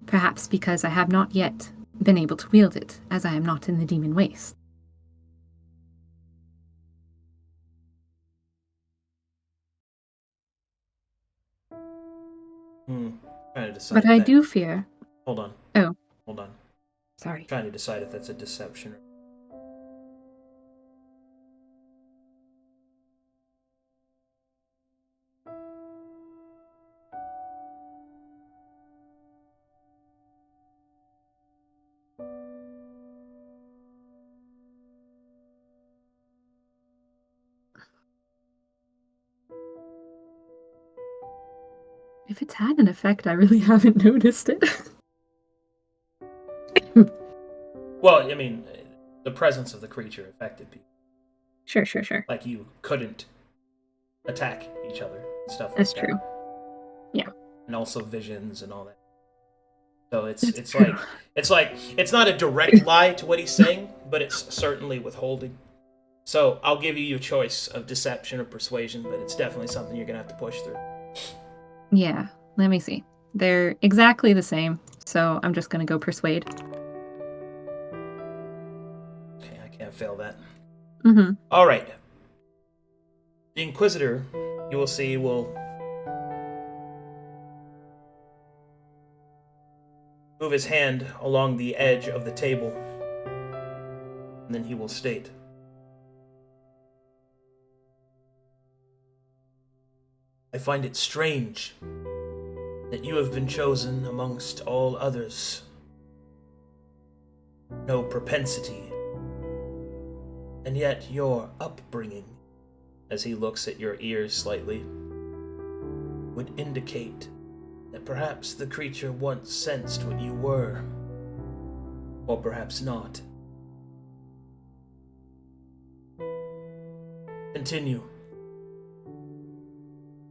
Perhaps because I have not yet been able to wield it, as I am not in the demon waste. Trying to decide. But I do fear... Hold on. Oh. Hold on. Sorry. Trying to decide if that's a deception or... If it's had an effect, I really haven't noticed it. Well, I mean, the presence of the creature affected people. Sure. Like you couldn't attack each other and stuff like That's that. true. Yeah. And also visions and all that. So it's true. like it's not a direct lie to what he's saying, but it's certainly withholding. So I'll give you your choice of deception or persuasion, but it's definitely something you're gonna have to push through. Yeah, let me see. They're exactly the same, so I'm just gonna go persuade. Okay, I can't fail that. Mm-hmm. All right. The Inquisitor, you will see, will move his hand along the edge of the table, and then he will state, I find it strange that you have been chosen amongst all others. No propensity, and yet your upbringing, as he looks at your ears slightly, would indicate that perhaps the creature once sensed what you were, or perhaps not. Continue.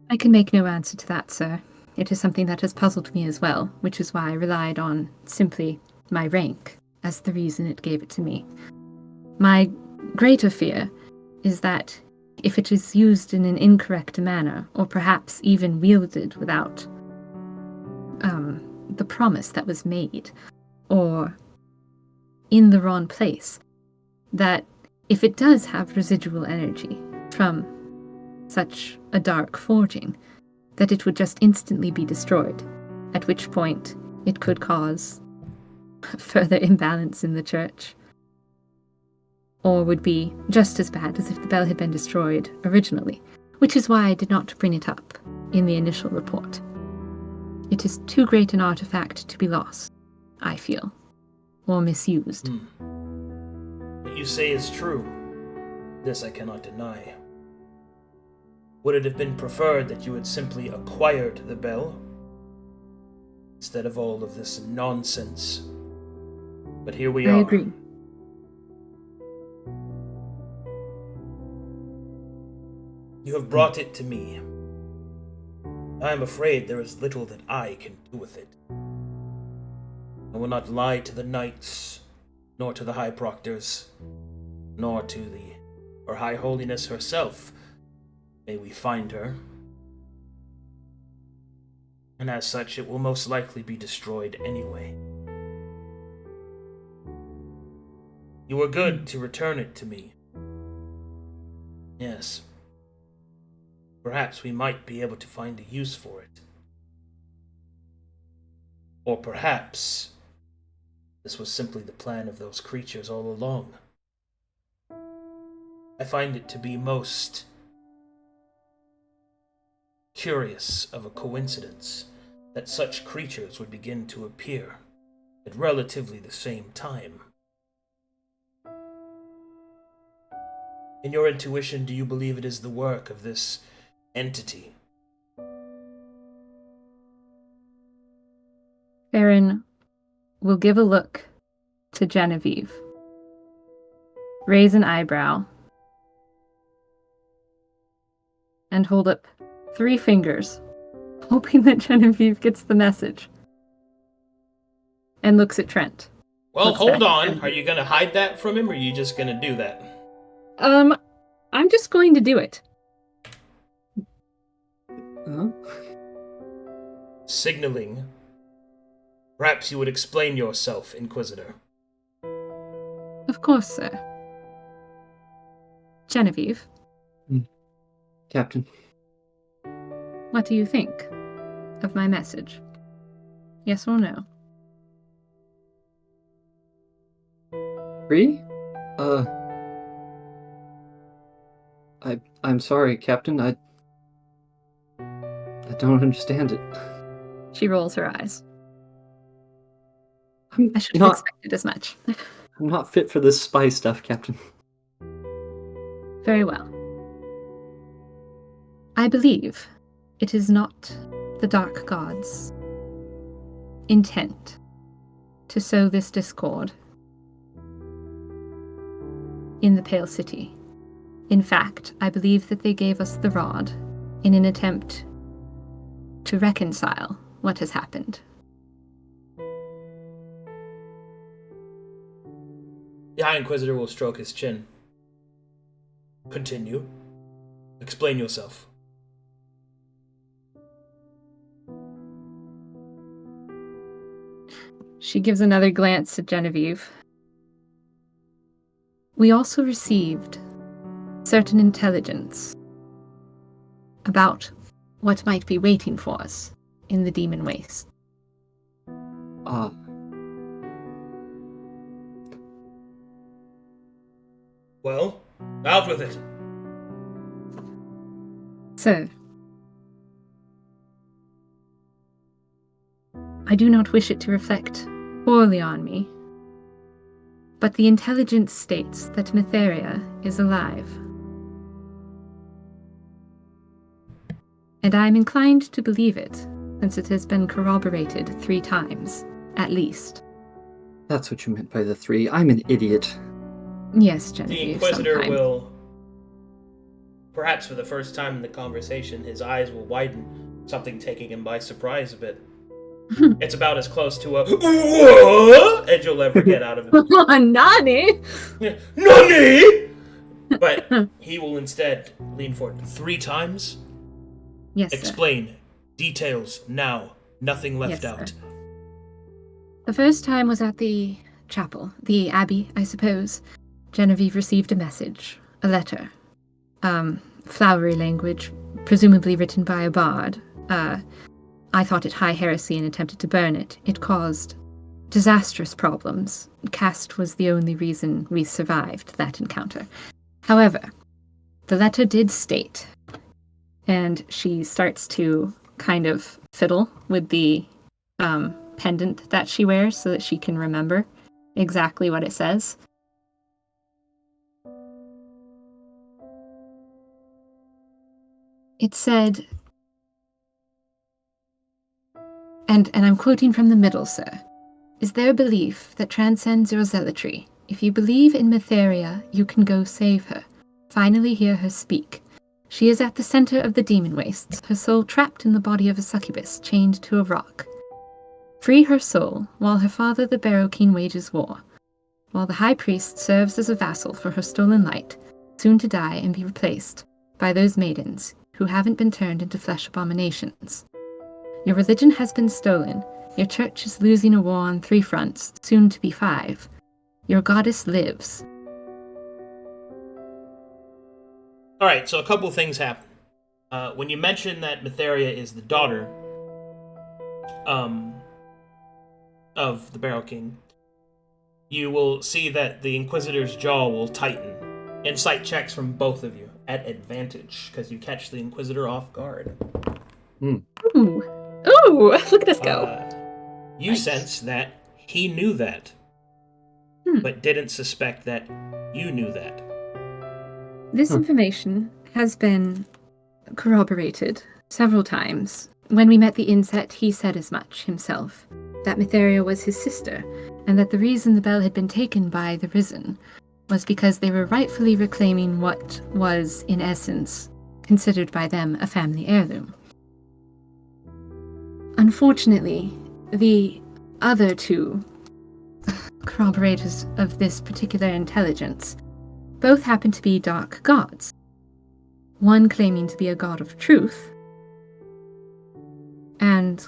I can make no answer to that, sir. It is something that has puzzled me as well, which is why I relied on simply my rank as the reason it gave it to me. My greater fear is that if it is used in an incorrect manner, or perhaps even wielded without the promise that was made, or in the wrong place, that if it does have residual energy from such a dark forging, that it would just instantly be destroyed, at which point it could cause further imbalance in the church, or would be just as bad as if the bell had been destroyed originally, which is why I did not bring it up in the initial report. It is too great an artifact to be lost, I feel, or misused. What you say is true. This I cannot deny. Would it have been preferred that you had simply acquired the bell, instead of all of this nonsense? But here we are. I agree. You have brought it to me. I am afraid there is little that I can do with it. I will not lie to the knights, nor to the High Proctors, nor to her High Holiness herself. May we find her. And as such, it will most likely be destroyed anyway. You were good to return it to me. Yes. Perhaps we might be able to find a use for it. Or perhaps this was simply the plan of those creatures all along. I find it to be most curious of a coincidence that such creatures would begin to appear at relatively the same time. In your intuition, do you believe it is the work of this entity? Farryn will give a look to Genevieve, raise an eyebrow, and hold up 3 fingers, hoping that Genevieve gets the message, and looks at Trent. Well, hold on. Are you going to hide that from him, or are you just going to do that? I'm just going to do it. Huh? Signaling. Perhaps you would explain yourself, Inquisitor. Of course, sir. Genevieve. Captain. What do you think of my message? Yes or no? Free? I'm sorry, Captain. I don't understand it. She rolls her eyes. I'm I should have expected as much. I'm not fit for this spy stuff, Captain. Very well. I believe it is not the Dark Gods' intent to sow this discord in the Pale City. In fact, I believe that they gave us the rod in an attempt to reconcile what has happened. The High Inquisitor will stroke his chin. Continue. Explain yourself. She gives another glance at Genevieve. We also received certain intelligence about what might be waiting for us in the Demon Waste. Well, out with it. Sir, I do not wish it to reflect poorly on me, but the intelligence states that Mytheria is alive. And I am inclined to believe it, since it has been corroborated 3 times, at least. That's what you meant by the 3. I'm an idiot. Yes, Genevieve. The Inquisitor sometime. will, perhaps for the first time in the conversation, his eyes will widen, something taking him by surprise a bit. It's about as close to a as you'll ever get out of him. Nani! Nani! But he will instead lean forward 3 times. Yes, sir. Explain. Details now. Nothing left Yes, out. sir. The first time was at the chapel, the abbey, I suppose. Genevieve received a message, a letter. Flowery language, presumably written by a bard. I thought it high heresy and attempted to burn it. It caused disastrous problems. Caste was the only reason we survived that encounter. However, the letter did state, and she starts to kind of fiddle with the pendant that she wears so that she can remember exactly what it says. It said, and I'm quoting from the middle, sir, "Is there a belief that transcends your zealotry? If you believe in Mytheria, you can go save her. Finally hear her speak. She is at the center of the demon wastes, her soul trapped in the body of a succubus, chained to a rock. Free her soul, while her father the Barrow-King wages war, while the high priest serves as a vassal for her stolen light, soon to die and be replaced by those maidens who haven't been turned into flesh abominations. Your religion has been stolen. Your church is losing a war on 3 fronts, soon to be 5. Your goddess lives." Alright, so a couple things happen. When you mention that Mytheria is the daughter of the Barrow King, you will see that the Inquisitor's jaw will tighten. Insight checks from both of you at advantage, because you catch the Inquisitor off guard. Ooh, look at us go. You sense that he knew that, but didn't suspect that you knew that. This information has been corroborated several times. When we met the Inset, he said as much himself, that Mytheria was his sister, and that the reason the bell had been taken by the Risen was because they were rightfully reclaiming what was, in essence, considered by them a family heirloom. Unfortunately, the other 2 corroborators of this particular intelligence both happen to be dark gods. One claiming to be a god of truth, and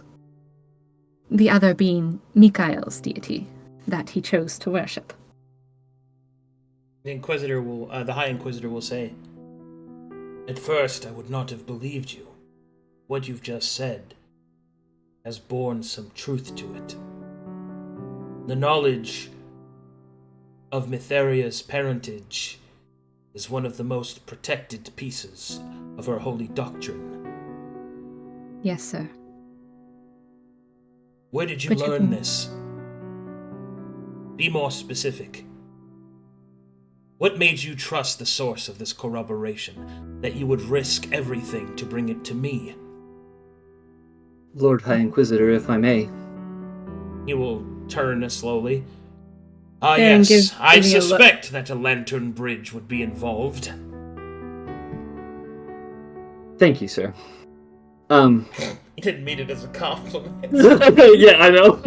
the other being Mikael's deity that he chose to worship. The High Inquisitor will say, "At first I would not have believed you. What you've just said has borne some truth to it. The knowledge of Mytheria's parentage is one of the most protected pieces of her holy doctrine." Yes, sir. Where did you But learn this? Be more specific. What made you trust the source of this corroboration, that you would risk everything to bring it to me? Lord High Inquisitor, if I may. He will turn slowly. Ah, Farryn yes, gives I Ginny a look. suspect that a Lanternbridge would be involved. Thank you, sir. He didn't mean it as a compliment. Yeah, I know.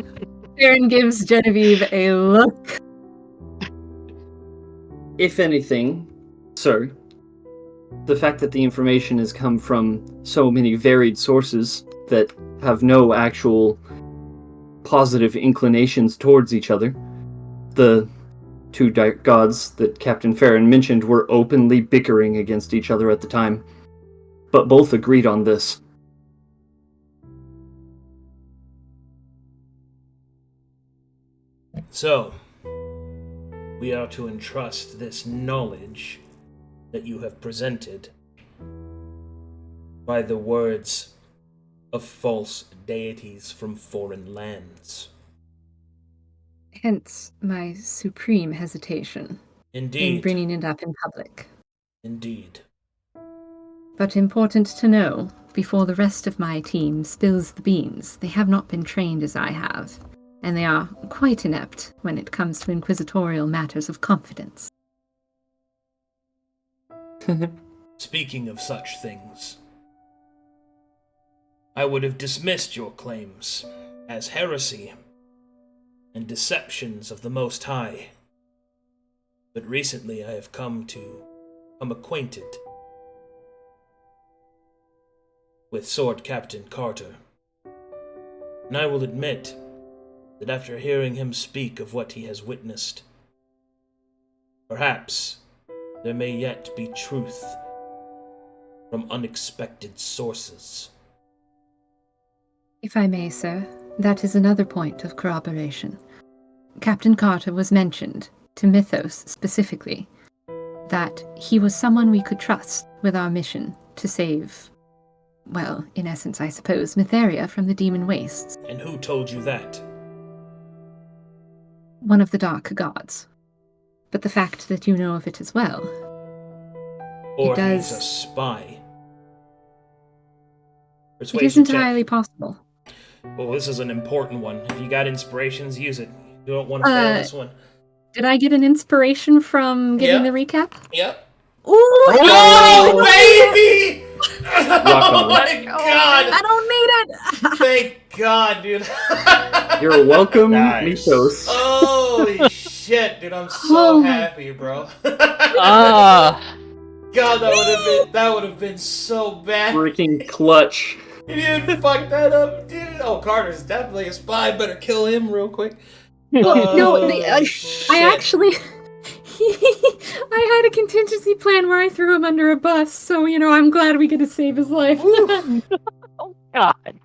Farryn gives Genevieve a look. If anything, sir, the fact that the information has come from so many varied sources that have no actual positive inclinations towards each other. The two gods that Captain Farryn mentioned were openly bickering against each other at the time, but both agreed on this. So, we are to entrust this knowledge that you have presented by the words of false deities from foreign lands. Hence my supreme hesitation Indeed. in bringing it up in public. Indeed. But important to know, before the rest of my team spills the beans, they have not been trained as I have, and they are quite inept when it comes to inquisitorial matters of confidence. Speaking of such things, I would have dismissed your claims as heresy and deceptions of the Most High. But recently I have come acquainted with Sword Captain Carter. And I will admit that after hearing him speak of what he has witnessed, perhaps there may yet be truth from unexpected sources. If I may, sir, that is another point of corroboration. Captain Carter was mentioned, to Mythos specifically, that he was someone we could trust with our mission to save, well, in essence, I suppose, Mytheria from the demon wastes. And who told you that? One of the dark gods. But the fact that you know of it as well. Or it does... he's a spy. It is entirely possible. Well, this is an important one. If you got inspirations, use it. You don't want to fail this one. Did I get an inspiration from giving the recap? Yep. Ooh! Oh, baby! Oh my god! I don't need it! Thank God, dude. You're welcome, Nice. Mythos. Holy shit, dude! I'm so happy, bro. God, that would have been so bad. Freaking clutch. You didn't fuck that up, dude. Oh, Carter's definitely a spy. Better kill him real quick. I actually... I had a contingency plan where I threw him under a bus, so, I'm glad we get to save his life. Oh, God.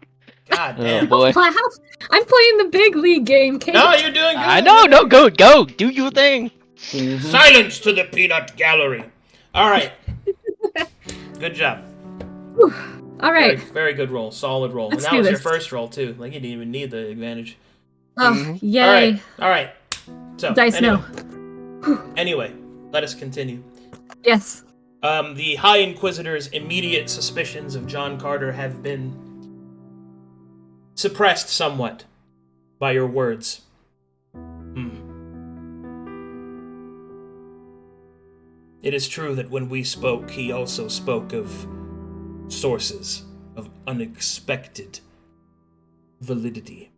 God damn. Oh, boy. I'm playing the big league game, Kate. No, you're doing good. I know, no, go, do your thing. Mm-hmm. Silence to the peanut gallery. All right. Good job. All right. Very good roll. Solid roll. Let's and that do was this. your first roll, too. Like, you didn't even need the advantage. Oh, yay. All right. So, Dice Anyway, let us continue. Yes. The High Inquisitor's immediate suspicions of John Carter have been suppressed somewhat by your words. It is true that when we spoke, he also spoke of sources of unexpected validity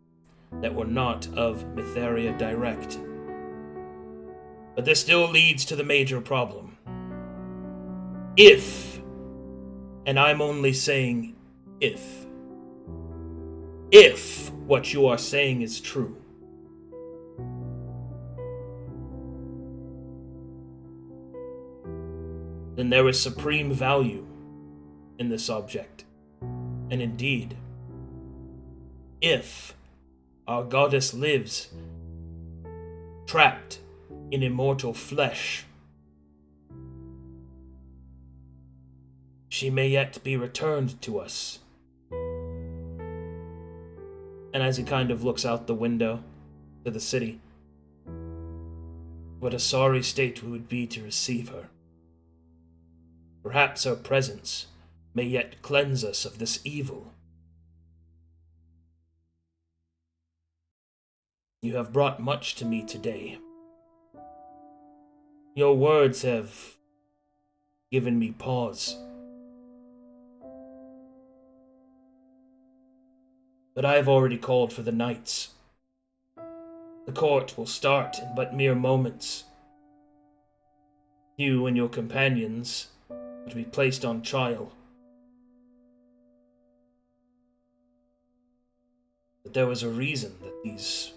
that were not of Mytheria direct. But this still leads to the major problem. If, and I'm only saying if what you are saying is true, then there is supreme value in this object. And indeed, if our goddess lives, trapped in immortal flesh, she may yet be returned to us. And as he kind of looks out the window to the city, what a sorry state we would be to receive her. Perhaps her presence may yet cleanse us of this evil. You have brought much to me today. Your words have given me pause. But I have already called for the knights. The court will start in but mere moments. You and your companions will be placed on trial. But there was a reason that these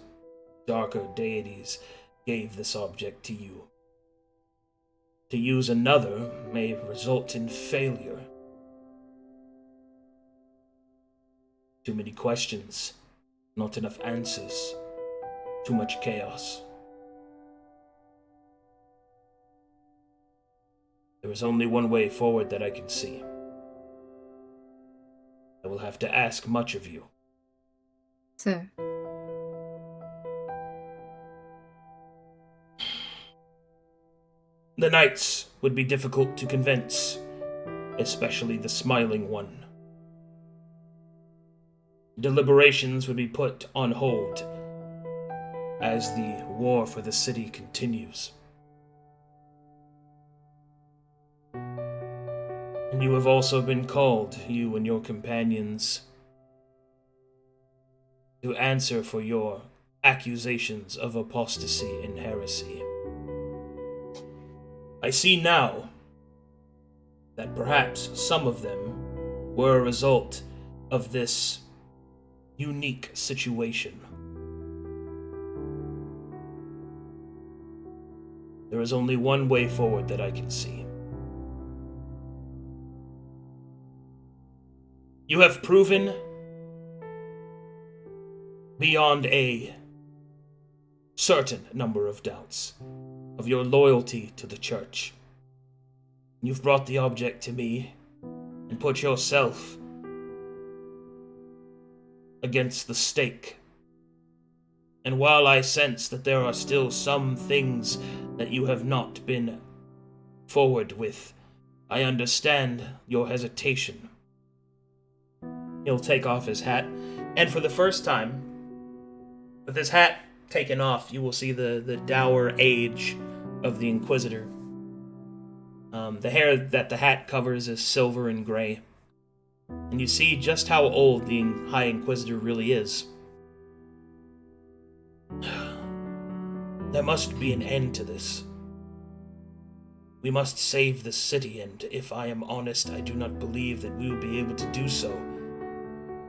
darker deities gave this object to you. To use another may result in failure. Too many questions, not enough answers, too much chaos. There is only one way forward that I can see. I will have to ask much of you. Sir. The knights would be difficult to convince, especially the smiling one. Deliberations would be put on hold as the war for the city continues. And you have also been called, you and your companions, to answer for your accusations of apostasy and heresy. I see now that perhaps some of them were a result of this unique situation. There is only one way forward that I can see. You have proven beyond a certain number of doubts of your loyalty to the church. You've brought the object to me and put yourself against the stake. And while I sense that there are still some things that you have not been forward with, I understand your hesitation. He'll take off his hat, and for the first time, with his hat taken off, you will see the dour age of the Inquisitor. The hair that the hat covers is silver and gray, and you see just how old the High Inquisitor really is. There must be an end to this. We must save the city, and if I am honest, I do not believe that we will be able to do so,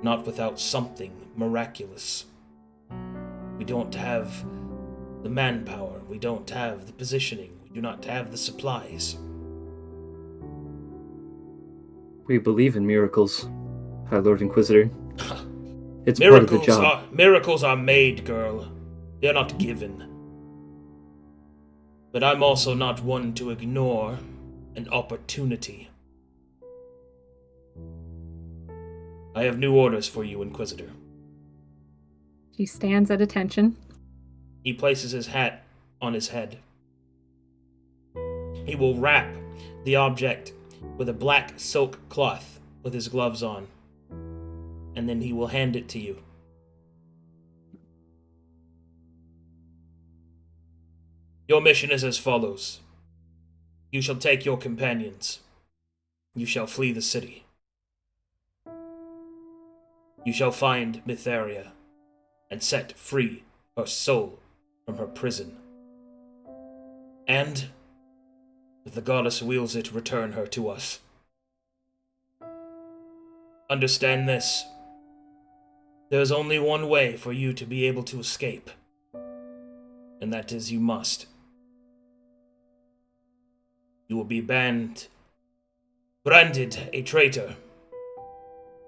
not without something miraculous. We don't have the manpower, we don't have the positioning, we do not have the supplies. We believe in miracles, High Lord Inquisitor. It's miracles part of the job. Miracles are made, girl. They're not given. But I'm also not one to ignore an opportunity. I have new orders for you, Inquisitor. He stands at attention. He places his hat on his head. He will wrap the object with a black silk cloth with his gloves on, and then he will hand it to you. Your mission is as follows. You shall take your companions. You shall flee the city. You shall find Mytheria and set free her soul from her prison. And, if the goddess wills it, return her to us. Understand this. There is only one way for you to be able to escape, and that is you must. You will be banned, branded a traitor,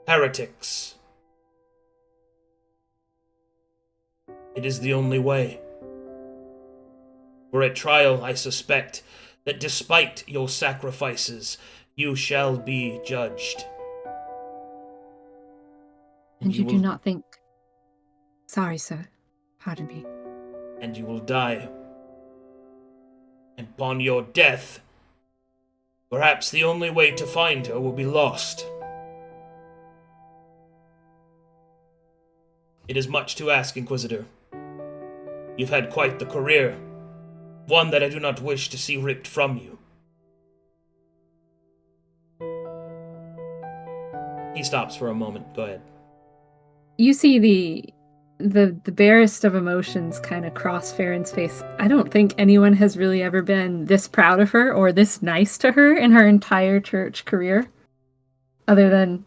heretics. It is the only way. For at trial, I suspect that despite your sacrifices, you shall be judged. And you do not think... Sorry, sir. Pardon me. And you will die. And upon your death, perhaps the only way to find her will be lost. It is much to ask, Inquisitor. You've had quite the career, one that I do not wish to see ripped from you. He stops for a moment. Go ahead. You see the barest of emotions kind of cross Farryn's face. I don't think anyone has really ever been this proud of her or this nice to her in her entire church career, other than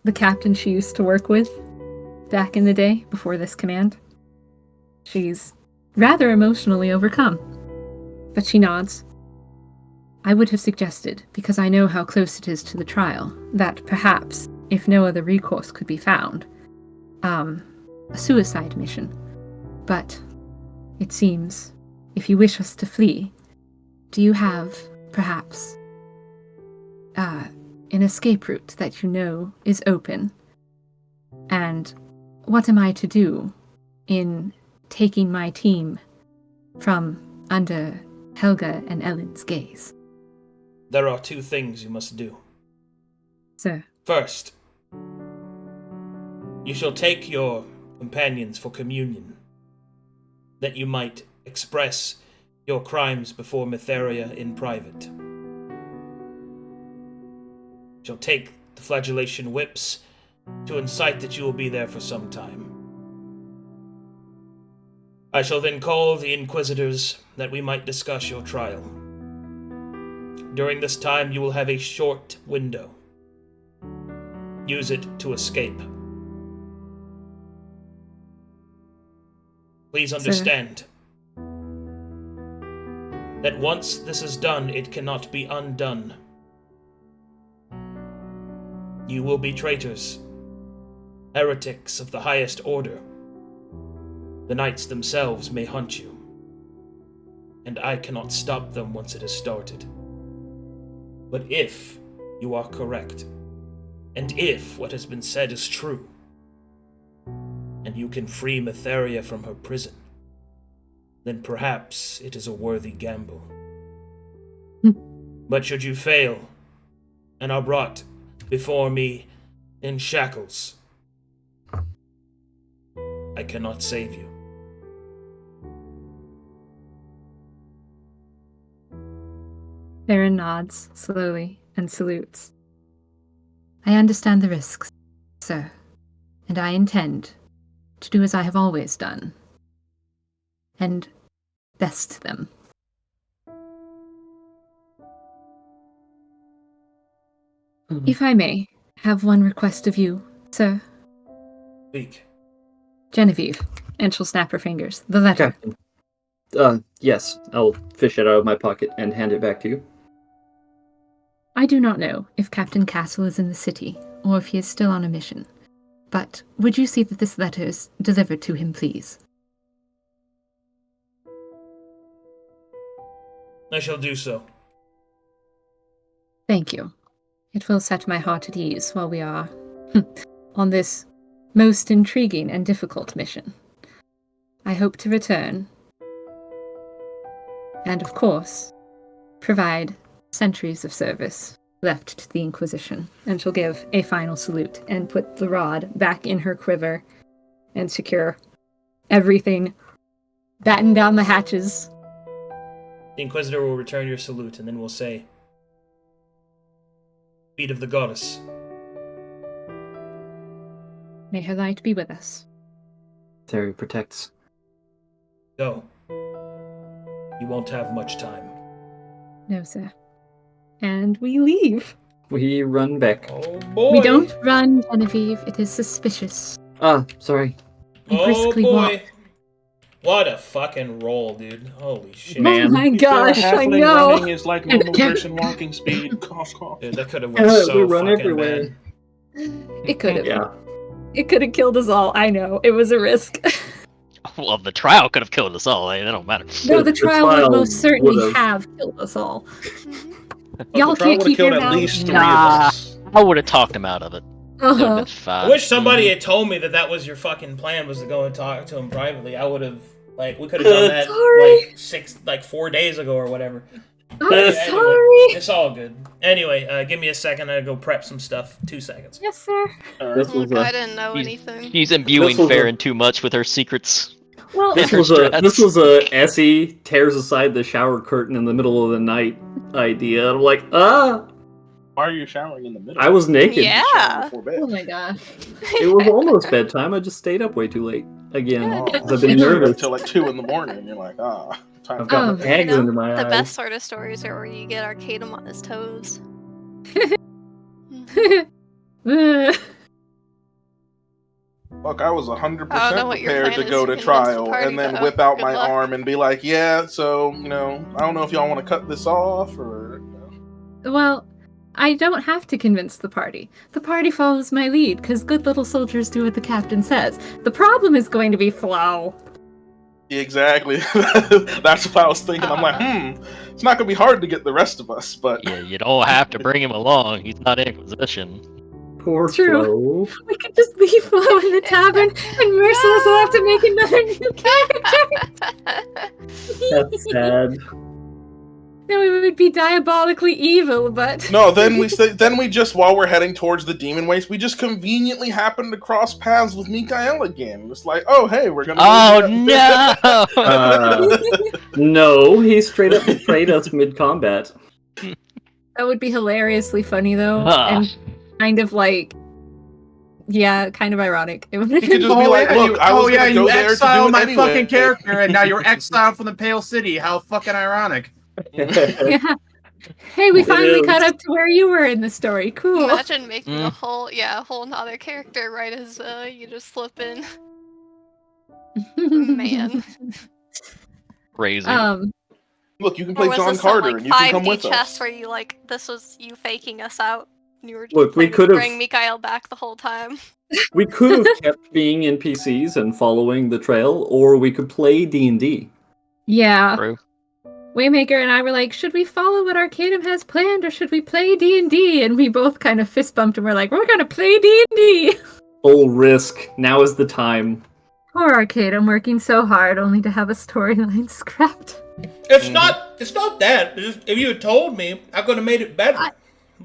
the captain she used to work with back in the day before this command. She's rather emotionally overcome, but she nods. I would have suggested, because I know how close it is to the trial, that perhaps, if no other recourse could be found, a suicide mission. But it seems, if you wish us to flee, do you have, perhaps, an escape route that you know is open? And what am I to do in taking my team from under Helga and Ellen's gaze? There are 2 things you must do. Sir. First, you shall take your companions for communion, that you might express your crimes before Mytheria in private. You shall take the flagellation whips to incite that you will be there for some time. I shall then call the Inquisitors that we might discuss your trial. During this time, you will have a short window. Use it to escape. Please understand that once this is done, it cannot be undone. You will be traitors, heretics of the highest order. The knights themselves may hunt you, and I cannot stop them once it has started. But if you are correct, and if what has been said is true, and you can free Mytheria from her prison, then perhaps it is a worthy gamble. But should you fail, and are brought before me in shackles, I cannot save you. Farryn nods slowly and salutes. I understand the risks, sir, and I intend to do as I have always done, and best them. If I may have one request of you, sir. Speak. Genevieve, and she'll snap her fingers. The letter. Yes, I'll fish it out of my pocket and hand it back to you. I do not know if Captain Castle is in the city, or if he is still on a mission, but would you see that this letter is delivered to him, please? I shall do so. Thank you. It will set my heart at ease while we are on this most intriguing and difficult mission. I hope to return, and of course, provide centuries of service left to the Inquisition. And she'll give a final salute and put the rod back in her quiver and secure everything, batten down the hatches. The Inquisitor will return your salute, and then will say, Feet of the Goddess. May her light be with us. Theri protects. Go. You won't have much time. No, sir. And we leave. We run back. Oh boy! We don't run, Genevieve. It is suspicious. Sorry. We briskly walk. What a fucking roll, dude. Holy shit. Man. Oh my gosh, I Halfling know. running is like normal person walking speed. Cough, cough. Dude, that could have went so we run fucking everywhere. bad. It could have. Yeah. It could have killed us all. I know. It was a risk. Well, the trial could have killed us all. It don't matter. No, the The trial would trial most certainly would've. have killed us all. The Y'all trial can't would've keep your killed at mouth. least 3 Nah. of us. I would have talked him out of it. That would have been I fine. wish somebody had told me that was your fucking plan, was to go and talk to him privately. I would have, we could have done that, Sorry. 4 days ago or whatever. I'm Anyway, sorry. It's all good. Anyway, give me a second. I gotta go prep some stuff. 2 seconds. Yes, sir. This was I didn't know anything. She's imbuing This was a- Farryn too much with her secrets. Well, This was a Essy tears aside the shower curtain in the middle of the night idea. I'm like, Why are you showering in the middle? I was naked. Yeah. Before bed. oh my gosh. It was almost bedtime. I just stayed up way too late again. Oh, I've been you stayed up nervous. till like 2 in the morning. You're like, time. I've got my bags under my the eyes. best sort of stories are where you get Arcadum on his toes. Look, I was 100% I don't know what your prepared plan to go is to to convince the trial party, and then though. whip out Good my luck. arm and be like, yeah, so, I don't know if y'all want to cut this off or... Well, I don't have to convince the party. The party follows my lead, because good little soldiers do what the captain says. The problem is going to be Flo. Exactly. That's what I was thinking. I'm like, it's not going to be hard to get the rest of us, but... Yeah, you don't have to bring him along. He's not Inquisition. Poor True. Flo. We could just leave Flo in the tavern, and Merciless will have to make another new character. That's sad. No, we would be diabolically evil, but... No, then we just, while we're heading towards the demon waste, we just conveniently happen to cross paths with Mikael again. It's like, oh, hey, we're gonna... Oh, no! No, he straight up betrayed us mid-combat. That would be hilariously funny, though, Ah. and kind of like... Yeah, kind of ironic. It would He could just be like, look, I was gonna go there to do exiled it my anyway. fucking character, and now you're exiled from the Pale City. How fucking ironic. Yeah. Hey, we It finally is. caught up to where you were in the story. Cool. Imagine making a whole nother character right as you just slip in. Man. Crazy. Look, you can Or play was John this Carter, some, and you can come 5D with chess us. where you this was you faking us out? And you were just Look, we planning to could've- bring Mikael back the whole time. We could have kept being NPCs and following the trail, or we could play D&D. Yeah. True. Waymaker and I were like, should we follow what Arcadum has planned, or should we play D&D? And we both kind of fist bumped and we're like, we're gonna play D&D! Full risk. Now is the time. Poor Arcadum, working so hard only to have a storyline scrapped. It's not that. It's just, if you had told me, I could have made it better.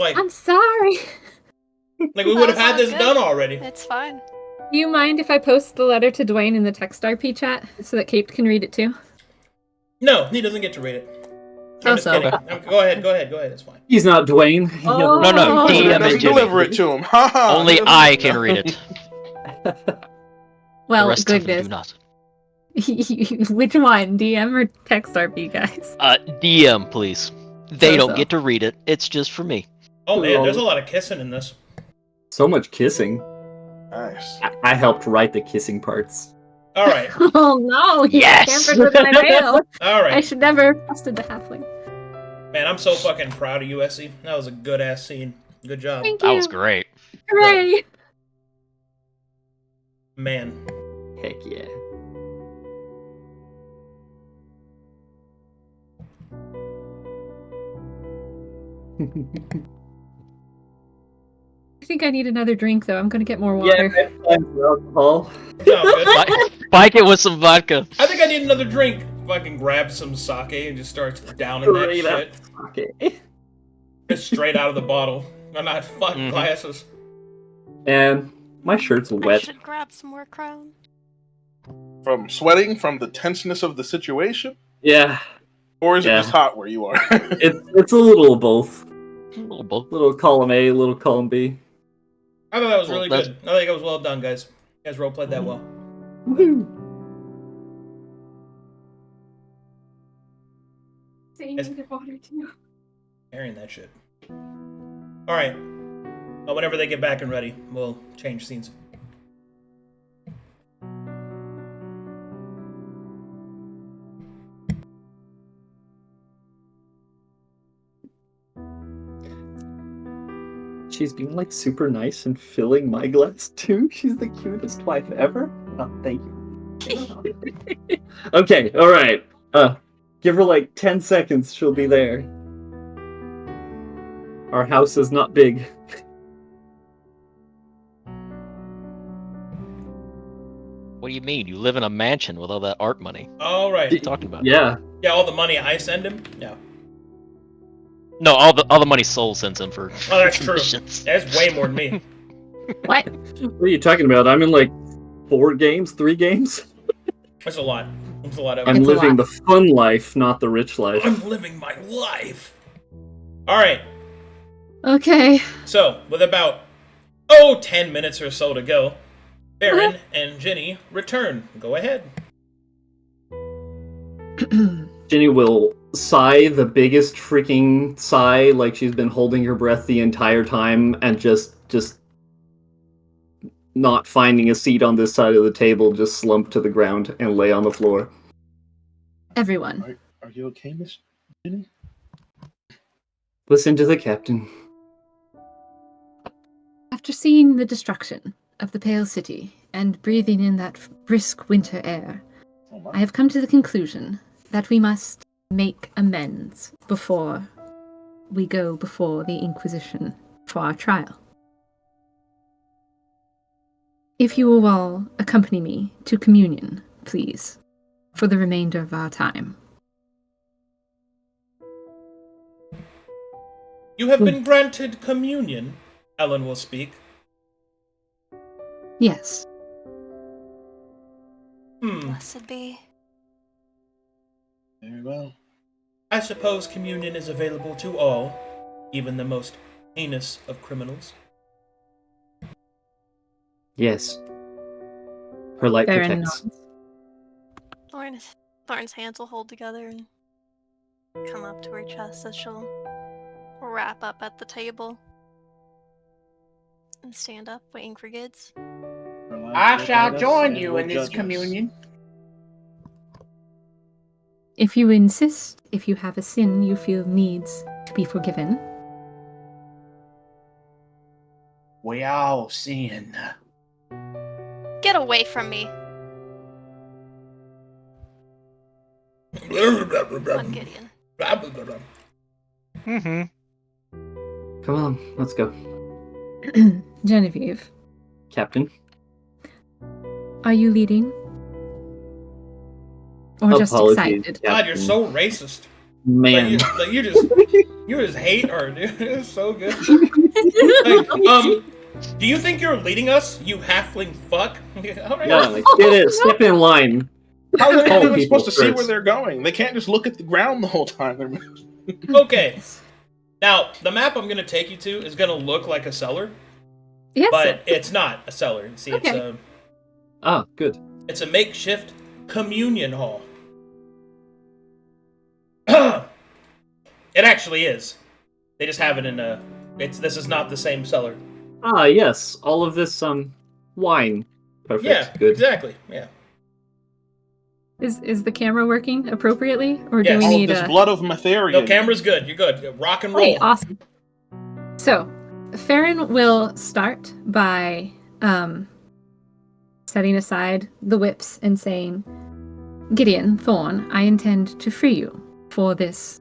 I'm sorry. Like we would have That's had all this good. done already. It's fine. Do you mind if I post the letter to Dwayne in the text RP chat so that Caped can read it too? No, he doesn't get to read it. I'm just so. kidding. Go ahead, it's fine. He's not Dwayne. Oh. No, no, He DM doesn't and Jimmy. deliver it to him. Ha ha. Only I can read it. The Well, rest of them goodness. do not. Which one? DM or text RP, guys? DM, please. They don't So. get to read it. It's just for me. Oh man, there's a lot of kissing in this. So much kissing. Nice. I helped write the kissing parts. All right, Oh no! You Yes! tampered with my mail. all right. I should never have trusted the halfling. Man, I'm so fucking proud of you, Essy. That was a good ass scene. Good job, Thank you. That was great. Hooray! man. Heck yeah. I think I need another drink though. I'm gonna get more water. time for alcohol. No, good. Spike it with some vodka. I think I need another drink. Fucking grab some sake and just starts downing that Straight up. shit. Okay. Just straight out of the bottle. I'm not fucking Mhm. glasses. And my shirt's I wet. should grab some more crown. From sweating from the tenseness of the situation, Yeah. or is it Yeah. just hot where you are? It's a little of both. Little both. Little column A, little column B. I thought that was Well, really that's- good. I think it was well done, guys. You guys roleplayed that well. Woohoo. Carrying that shit. Alright. Well, whenever they get back and ready, we'll change scenes. She's being like super nice and filling my glass too. She's the cutest wife ever. Oh, thank you. Okay, alright. Give her like 10 seconds, she'll be there. Our house is not big. What do you mean? You live in a mansion with all that art money. Alright. What are you talking about? Yeah. Yeah, all the money I send him? Yeah. No, all the money Soul sends him for. Oh, that's true. missions. That's way more than me. What? What are you talking about? I'm in like 3 games. That's a lot. That's a lot of. I'm living the fun life, not the rich life. I'm living my life. All right. Okay. So, with about 10 minutes or so to go, Farryn and Ginny return. Go ahead. Ginny will sigh the biggest freaking sigh, like she's been holding her breath the entire time, and just not finding a seat on this side of the table, just slump to the ground and lay on the floor. Everyone. Are you okay, Miss Ginny? Listen to the captain. After seeing the destruction of the Pale City and breathing in that brisk winter air, I have come to the conclusion that we must make amends before we go before the Inquisition for our trial. If you will all accompany me to communion, please, for the remainder of our time. You have been granted communion, Ellen will speak. Yes. Blessed be. Very well. I suppose communion is available to all, even the most heinous of criminals. Yes. Her light protects. Thorne's hands will hold together and come up to her chest as she'll wrap up at the table and stand up, waiting for Gids. I shall join you in this communion. If you insist, if you have a sin you feel needs to be forgiven. We all sin. Get away from me. On Gideon. Come on, let's go. Genevieve. Captain. Are you leading? Or just Apologies, excited? God, you're so racist. Man. Like you just hate her, dude. It's so good. Do you think you're leading us, you halfling fuck? All right. Yeah, like, get it, step in line. How are they Call even people supposed to see first. where they're going? They can't just look at the ground the whole time they're moving. Okay. Now, the map I'm going to take you to is going to look like a cellar, Yes. but it's not a cellar. See, Okay. Good. it's a makeshift communion hall. It actually is. They just have it in a. This is not the same cellar. Yes. All of this, wine. Perfect. Yeah, Good. exactly. Yeah. Is the camera working appropriately, or do Yes. we All of need this a? blood of Matherian. No, camera's good. You're good. Rock and roll. Wait, awesome. So, Farryn will start by setting aside the whips and saying, "Gideon, Thorne, I intend to free you for this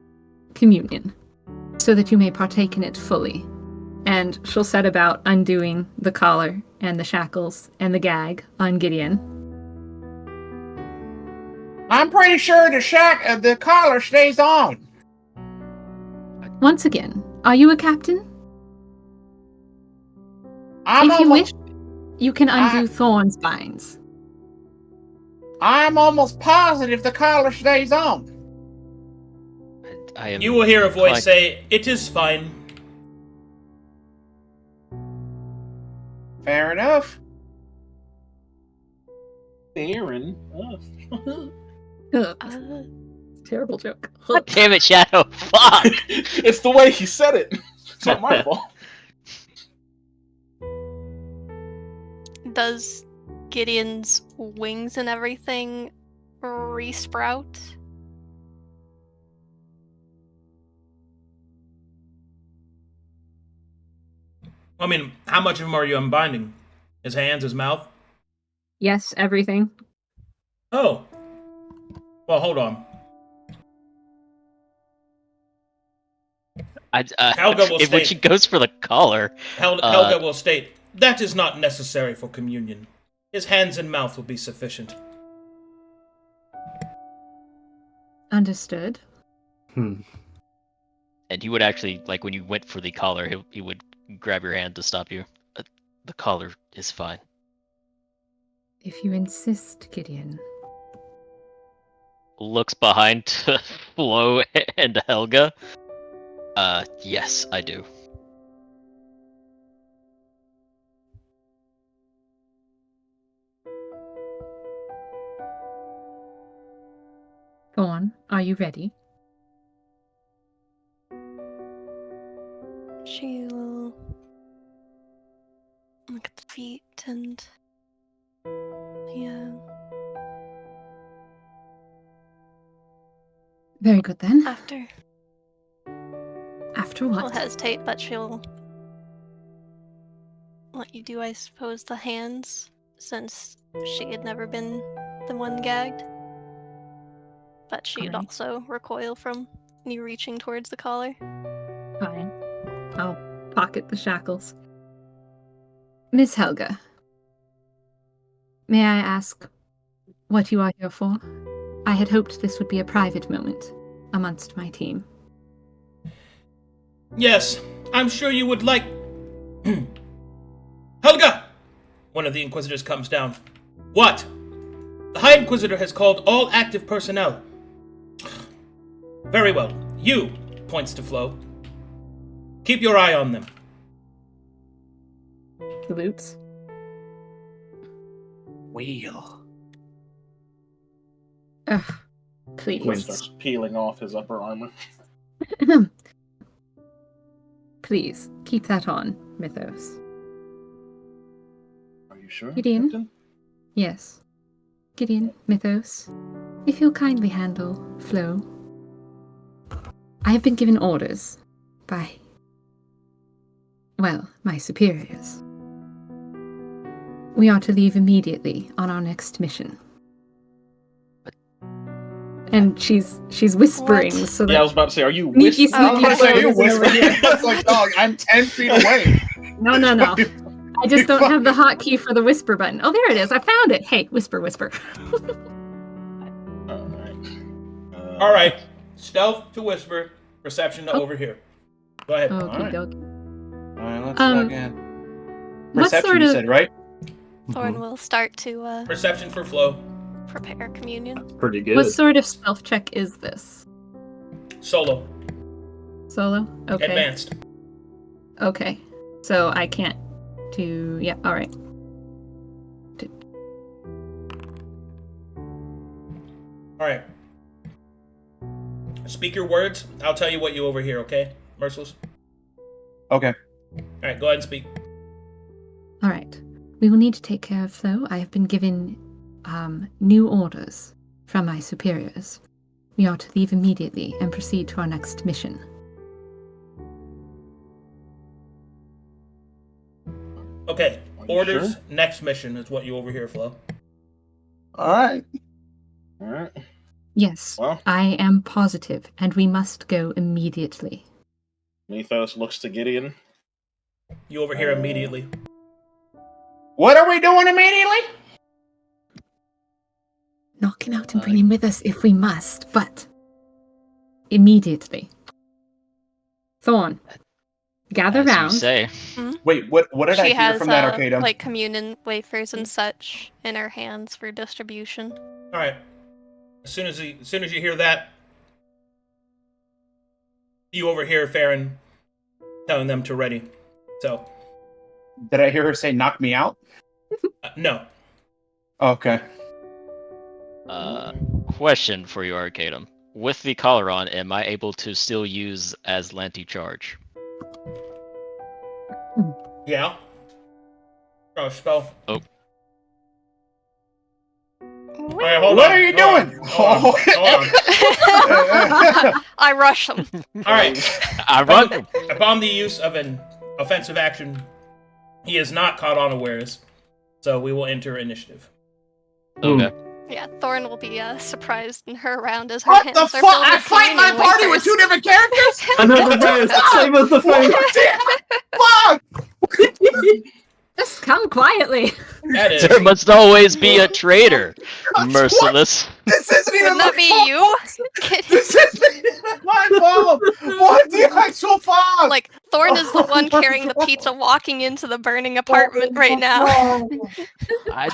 communion, so that you may partake in it fully." And she'll set about undoing the collar and the shackles and the gag on Gideon. I'm pretty sure the collar stays on. Once again, are you a captain? If you wish, you can undo Thorne's binds. I'm almost positive the collar stays on. You will hear a voice say, "It is fine." Fair enough. Aaron. Terrible joke. God damn it, Shadow. Fuck! It's the way he said it. It's not my fault. Does Gideon's wings and everything resprout? I mean, how much of him are you unbinding? His hands, his mouth? Yes, everything. Oh. Well, hold on. Helga will when state. she goes for the collar. Helga will state, "That is not necessary for communion. His hands and mouth will be sufficient." Understood. And he would actually, like, when you went for the collar, he would grab your hand to stop you. The collar is fine. If you insist, Gideon. looks behind to Flo and Helga. Yes, I do. Thorne, are you ready? She will look at the feet and yeah. Very good then. After After what? she'll hesitate, but she'll let you do, I suppose, the hands, since she had never been the one gagged. But she'd Alright. also recoil from you reaching towards the collar. Fine. I'll pocket the shackles. Miss Helga, may I ask what you are here for? I had hoped this would be a private moment amongst my team. Yes, I'm sure you would like... Helga! One of the Inquisitors comes down. What? The High Inquisitor has called all active personnel. Very well. You, points to Flo. Keep your eye on them. Salutes. Wheel. Ugh, He please. starts peeling off his upper armor. Please, keep that on, Mythos. Are you sure, Gideon? Captain? Yes. Gideon, Mythos, if you'll kindly handle Flo. I have been given orders by, well, my superiors. We are to leave immediately on our next mission. And she's whispering What? so that Yeah, I was about to say, are you Sneaky, whispering? I was gonna say, you Over whispering. here. That's like, dog, I'm 10 feet away. No. I just don't have the hotkey for the whisper button. Oh, there it is. I found it. Hey, whisper, whisper. All right. Stealth to whisper. Perception to overhear. Go ahead. Okay, Alright. doke. Alright, let's Um, log in. What Perception, sort you of... said, right? Thorne will start to Perception for Flo. prepare communion. Pretty good. What sort of stealth check is this? Solo. Solo? Okay. Advanced. Okay. So I can't do... Yeah, alright. All right. Speak your words. I'll tell you what you overhear, okay? Merciless? Okay. All right, go ahead and speak. Alright. We will need to take care of Flo. I have been given new orders from my superiors. We are to leave immediately and proceed to our next mission. Okay. Are you Orders, sure? next mission is what you overhear, Flo. Alright. Alright. Yes, Well. I am positive, and we must go immediately. Mythos looks to Gideon. You overhear immediately. What are we doing immediately? Knocking out and bringing with us if we must, but immediately. Thorne, gather As you round. say. Wait, what did I She hear has from that Arcadum? like communion wafers and such in her hands for distribution. All right. As soon as you hear that, you overhear Farryn telling them to ready. So. Did I hear her say knock me out? No. Okay. Question for you, Arcadum. With the collar on, am I able to still use as Lanty charge? Yeah. Oh, spell. Oh. All right, hold What on. are you Hold doing? on. Hold on. I rush them. All right. I run. Upon the use of an offensive action, he is not caught unawares, so we will enter initiative. Okay. Yeah, Thorne will be surprised in her round as her What hands the are fuck? filled I with fight my communion party with wafers. two different characters? Another day is the same as the What face. the fuck? Just come quietly. That is. There must always be a traitor, Merciless. This isn't even Wouldn't that my be fault. you? This isn't even my fault. What the so far! Like, Thorne is the one carrying the pizza, walking into the burning apartment right now. I'm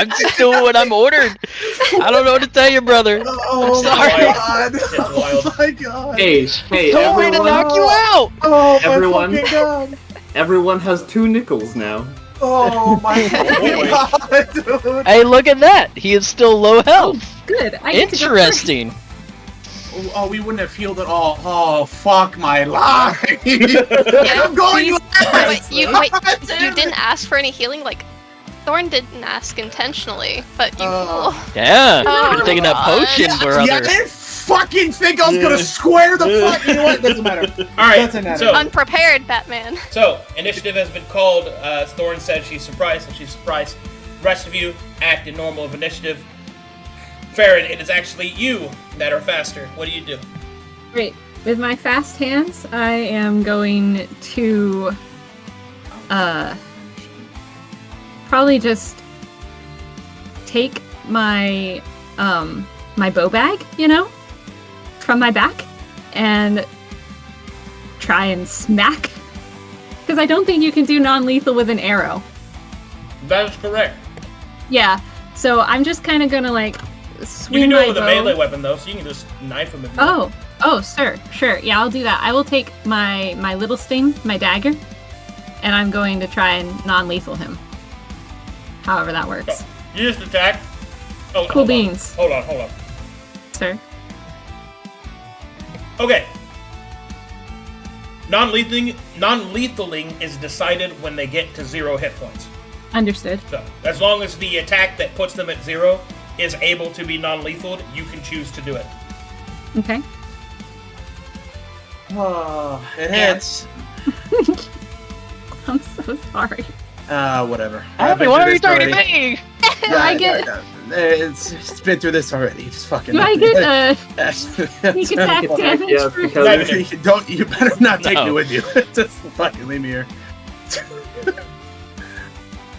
just doing what I'm ordered. I don't know what to tell you, brother. Oh, I'm sorry. my God. It's wild. Oh, my God. Hey, No way to everyone, knock you out! Oh, Everyone. my fucking God. everyone has 2 nickels now. Oh, my fucking God, dude. Hey, look at that. He is still low health. Good. I get to go Interesting. Oh, we wouldn't have healed at all. Oh, fuck my life. I'm going last. You didn't ask for any healing? Like, Thorne didn't ask intentionally, but you fool. Yeah, Oh, you're taking that potion, brother. Yeah, I didn't fucking think I was gonna square the fuck. You know what? Doesn't matter. Alright, Doesn't matter. so Unprepared, Batman. So, initiative has been called. Thorne said she's surprised, and she's surprised. The rest of you act in normal of initiative. Farryn, it is actually you that are faster. What do you do? Great. With my fast hands, I am going to probably just take my my bow bag, from my back and try and smack. Because I don't think you can do non-lethal with an arrow. That is correct. Yeah. So I'm just kind of gonna swing You can do my it with bow. a melee weapon, though, so you can just knife him if you want. Oh, sure. Yeah, I'll do that. I will take my little sting, my dagger, and I'm going to try and non-lethal him. However that works. You just attack. Oh, Cool beans. Hold on. Sir. Okay. Non-lethaling is decided when they get to 0 hit points. Understood. So, as long as the attack that puts them at 0 is able to be non-lethal, you can choose to do it. Okay. Oh, it hits. I'm so sorry. Whatever. Happy, why are you talking to me? Do I get It's been through this already. Just fucking. do I get sneak attack damage Yeah, for because You better not take No. me with you. Just fucking leave me here.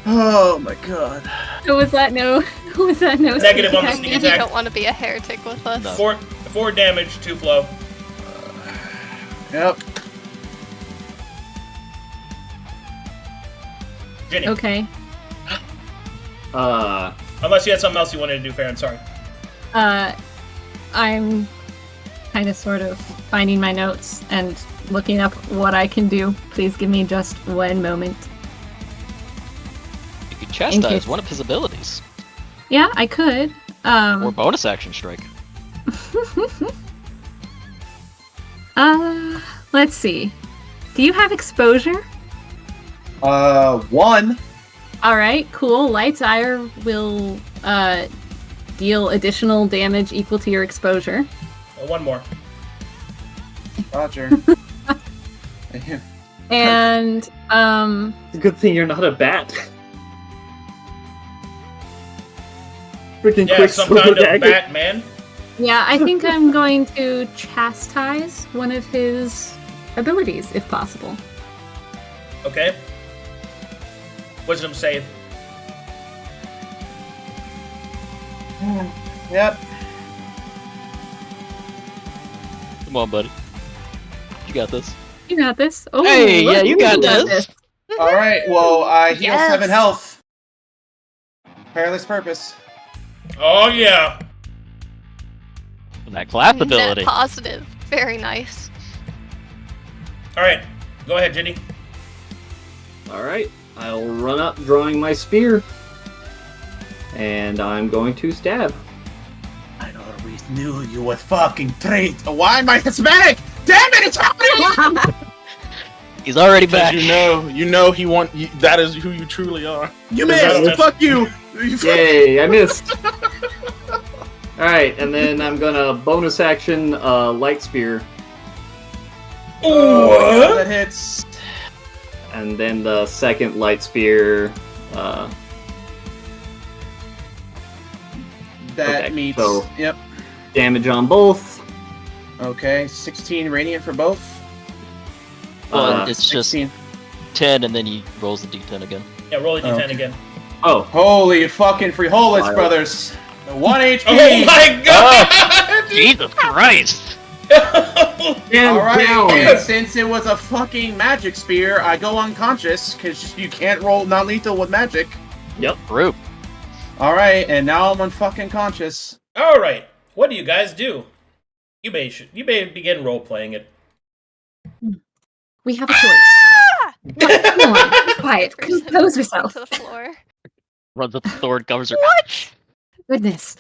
Oh my God. Who was that no Negative sneak on the attack sneak You damage? attack. don't want to be a heretic with us. No. 4 damage, 2 flow. Yep. Ginny. Okay. Unless you had something else you wanted to do, Farryn, sorry. I'm kind of sort of finding my notes and looking up what I can do. Please give me just one moment. You could chastise case- one of his abilities. Yeah, I could. Or bonus action strike. Let's see. Do you have exposure? 1. Alright, cool. Light's Ire will deal additional damage equal to your exposure. 1 more. Roger. And it's a good thing you're not a bat. Freaking Yeah, quick some silver kind of dagger. Batman. yeah, I think I'm going to chastise one of his abilities, if possible. Okay. Wisdom save. Yep. Come on, buddy. You got this. You got this. Oh, Hey, look, yeah, you got this. All right. Well, I heal Yes. 7 health. Perilous purpose. Oh, yeah. That clap Net ability. positive. Very nice. Alright, go ahead, Ginny. Alright, I'll run up drawing my spear. And I'm going to stab. I always knew you were fucking traitor. Why am I Hispanic? Damn it! It's happening. He's already back. You know that is who you truly are. You that missed. a- Fuck you. Yay, I missed! Alright, and then I'm gonna bonus action light spear. What? That hits. And then the second light spear. That Okay, meets. so- Yep. Damage on both. Okay. 16 radiant for both. Well, it's just 16. 10, and then he rolls the d10 again. Yeah, roll a d10 Okay. again. Oh, Holy fucking frijoles, Wild. brothers. 1 HP. Oh my god! Jesus Christ! Alright, and since it was a fucking magic spear, I go unconscious, because you can't roll non-lethal with magic. Yep. Group. Alright, and now I'm fucking conscious. Alright, what do you guys do? You may begin role-playing it. We have a choice. Come on, be quiet. Compose yourself. To the floor. Runs up the Thorne, covers her. What? Goodness.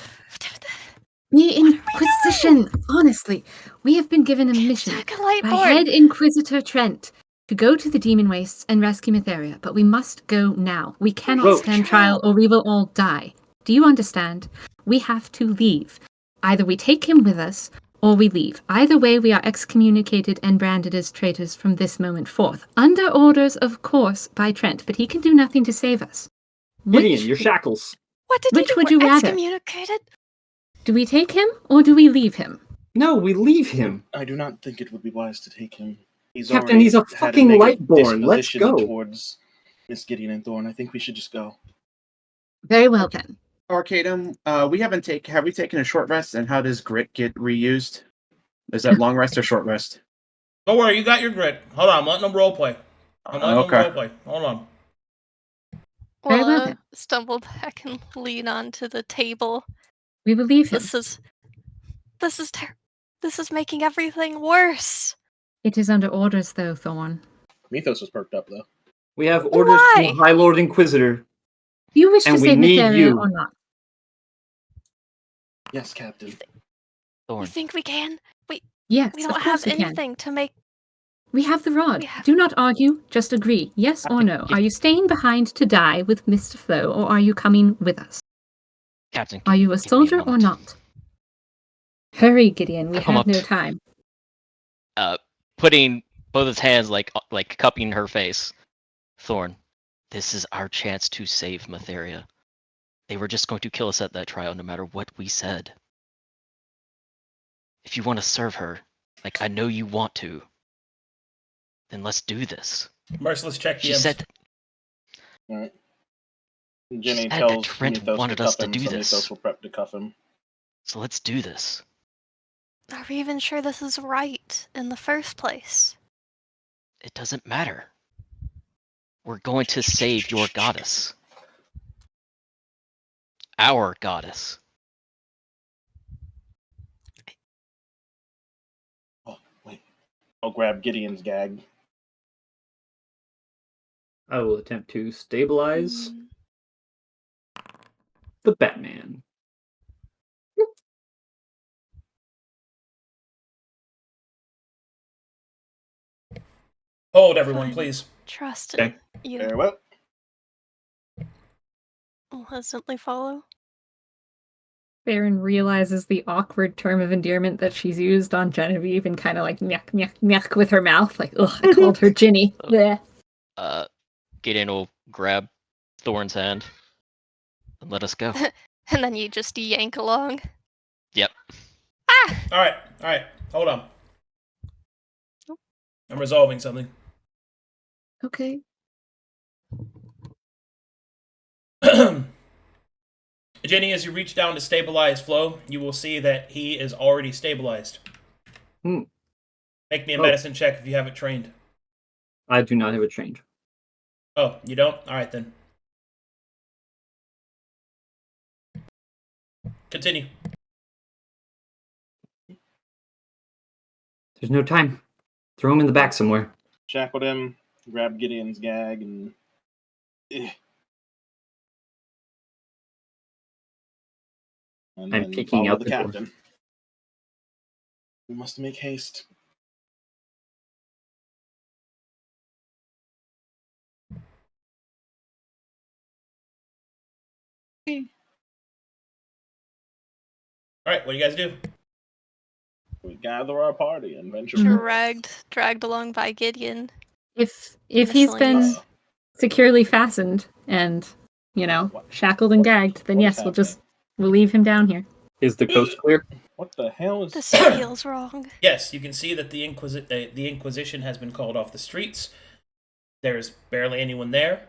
The Inquisition, honestly. We have been given a mission by Head Inquisitor Trent to go to the Demon Wastes and rescue Mytheria, but we must go now. We cannot stand trial or we will all die. Do you understand? We have to leave. Either we take him with us, or we leave. Either way, we are excommunicated and branded as traitors from this moment forth. Under orders, of course, by Trent, but he can do nothing to save us. Gideon, your shackles. What did Which you do? would you rather? Excommunicated? Do we take him, or do we leave him? No, we leave him. I do not think it would be wise to take him. Captain, he's a fucking Lightborn. Let's go. Towards Miss Gideon and Thorne. I think we should just go. Very well, then. Arcadum, have we taken a short rest, and how does grit get reused? Is that long rest or short rest? Don't worry, you got your grit. Hold on, I'm letting them roleplay. Hold on. We'll stumble back and lean onto the table. We believe him. This is making everything worse. It is under orders, though, Thorne. Mythos was perked up, though. We have orders from the High Lord Inquisitor. Do you wish to save Mytheria or not? Yes, Captain. Thorne. You think we can? Yes, we don't have anything to make. We have the rod. Do not argue, just agree. Yes or no. Are you staying behind to die with Mr. Flo, or are you coming with us? Captain, are you a soldier or not? Hurry, Gideon. We have no time. Putting both his hands like cupping her face. Thorne, this is our chance to save Mytheria. They were just going to kill us at that trial no matter what we said. If you want to serve her, like I know you want to, then let's do this. Merciless, check the She said all right. Ginny said tells that Trent Mythos wanted to us cuff to him, do so this. Mythos will prep to cuff him. So let's do this. Are we even sure this is right in the first place? It doesn't matter. We're going to save your goddess. Our goddess. Oh, wait. I'll grab Gideon's gag. I will attempt to stabilize the Batman. Hold, everyone, please. Trust in you. Very well. Will instantly follow. Farryn realizes the awkward term of endearment that she's used on Genevieve and kind of like nyuk, nyuk, nyuk with her mouth. Like, ugh, I called her Ginny. Gideon will grab Thorne's hand and let us go. And then you just yank along. Yep. Ah! Alright. Hold on. I'm resolving something. Okay. Ginny, as you reach down to stabilize Flo, you will see that he is already stabilized. Make me a medicine check if you have it trained. I do not have it trained. Oh, you don't? Alright then. Continue. There's no time. Throw him in the back somewhere. Shackled him, grab Gideon's gag, and... I'm picking out the captain. We must make haste. Alright, what do you guys do? We gather our party and venture dragged along by Gideon. If he's been securely fastened and, shackled and gagged, then yes, we'll leave him down here. Is the coast clear? What the hell is this? Feels wrong. Yes, you can see that the Inquisition has been called off the streets. There's barely anyone there.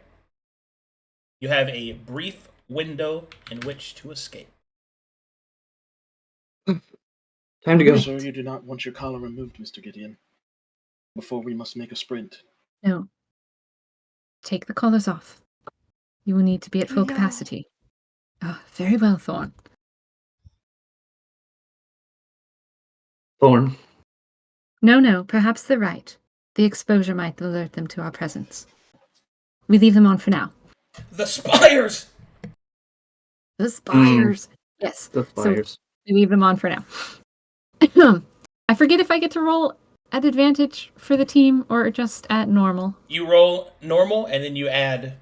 You have a brief window in which to escape. Time to go. I'm sure you do not want your collar removed, Mr. Gideon. Before we must make a sprint. No. Take the collars off. You will need to be at full capacity. Oh, very well, Thorne. Thorne. No, perhaps they're right. The exposure might alert them to our presence. We leave them on for now. The spires! The spires! Yes. The spires. So we leave them on for now. I forget if I get to roll at advantage for the team or just at normal. You roll normal, and then you add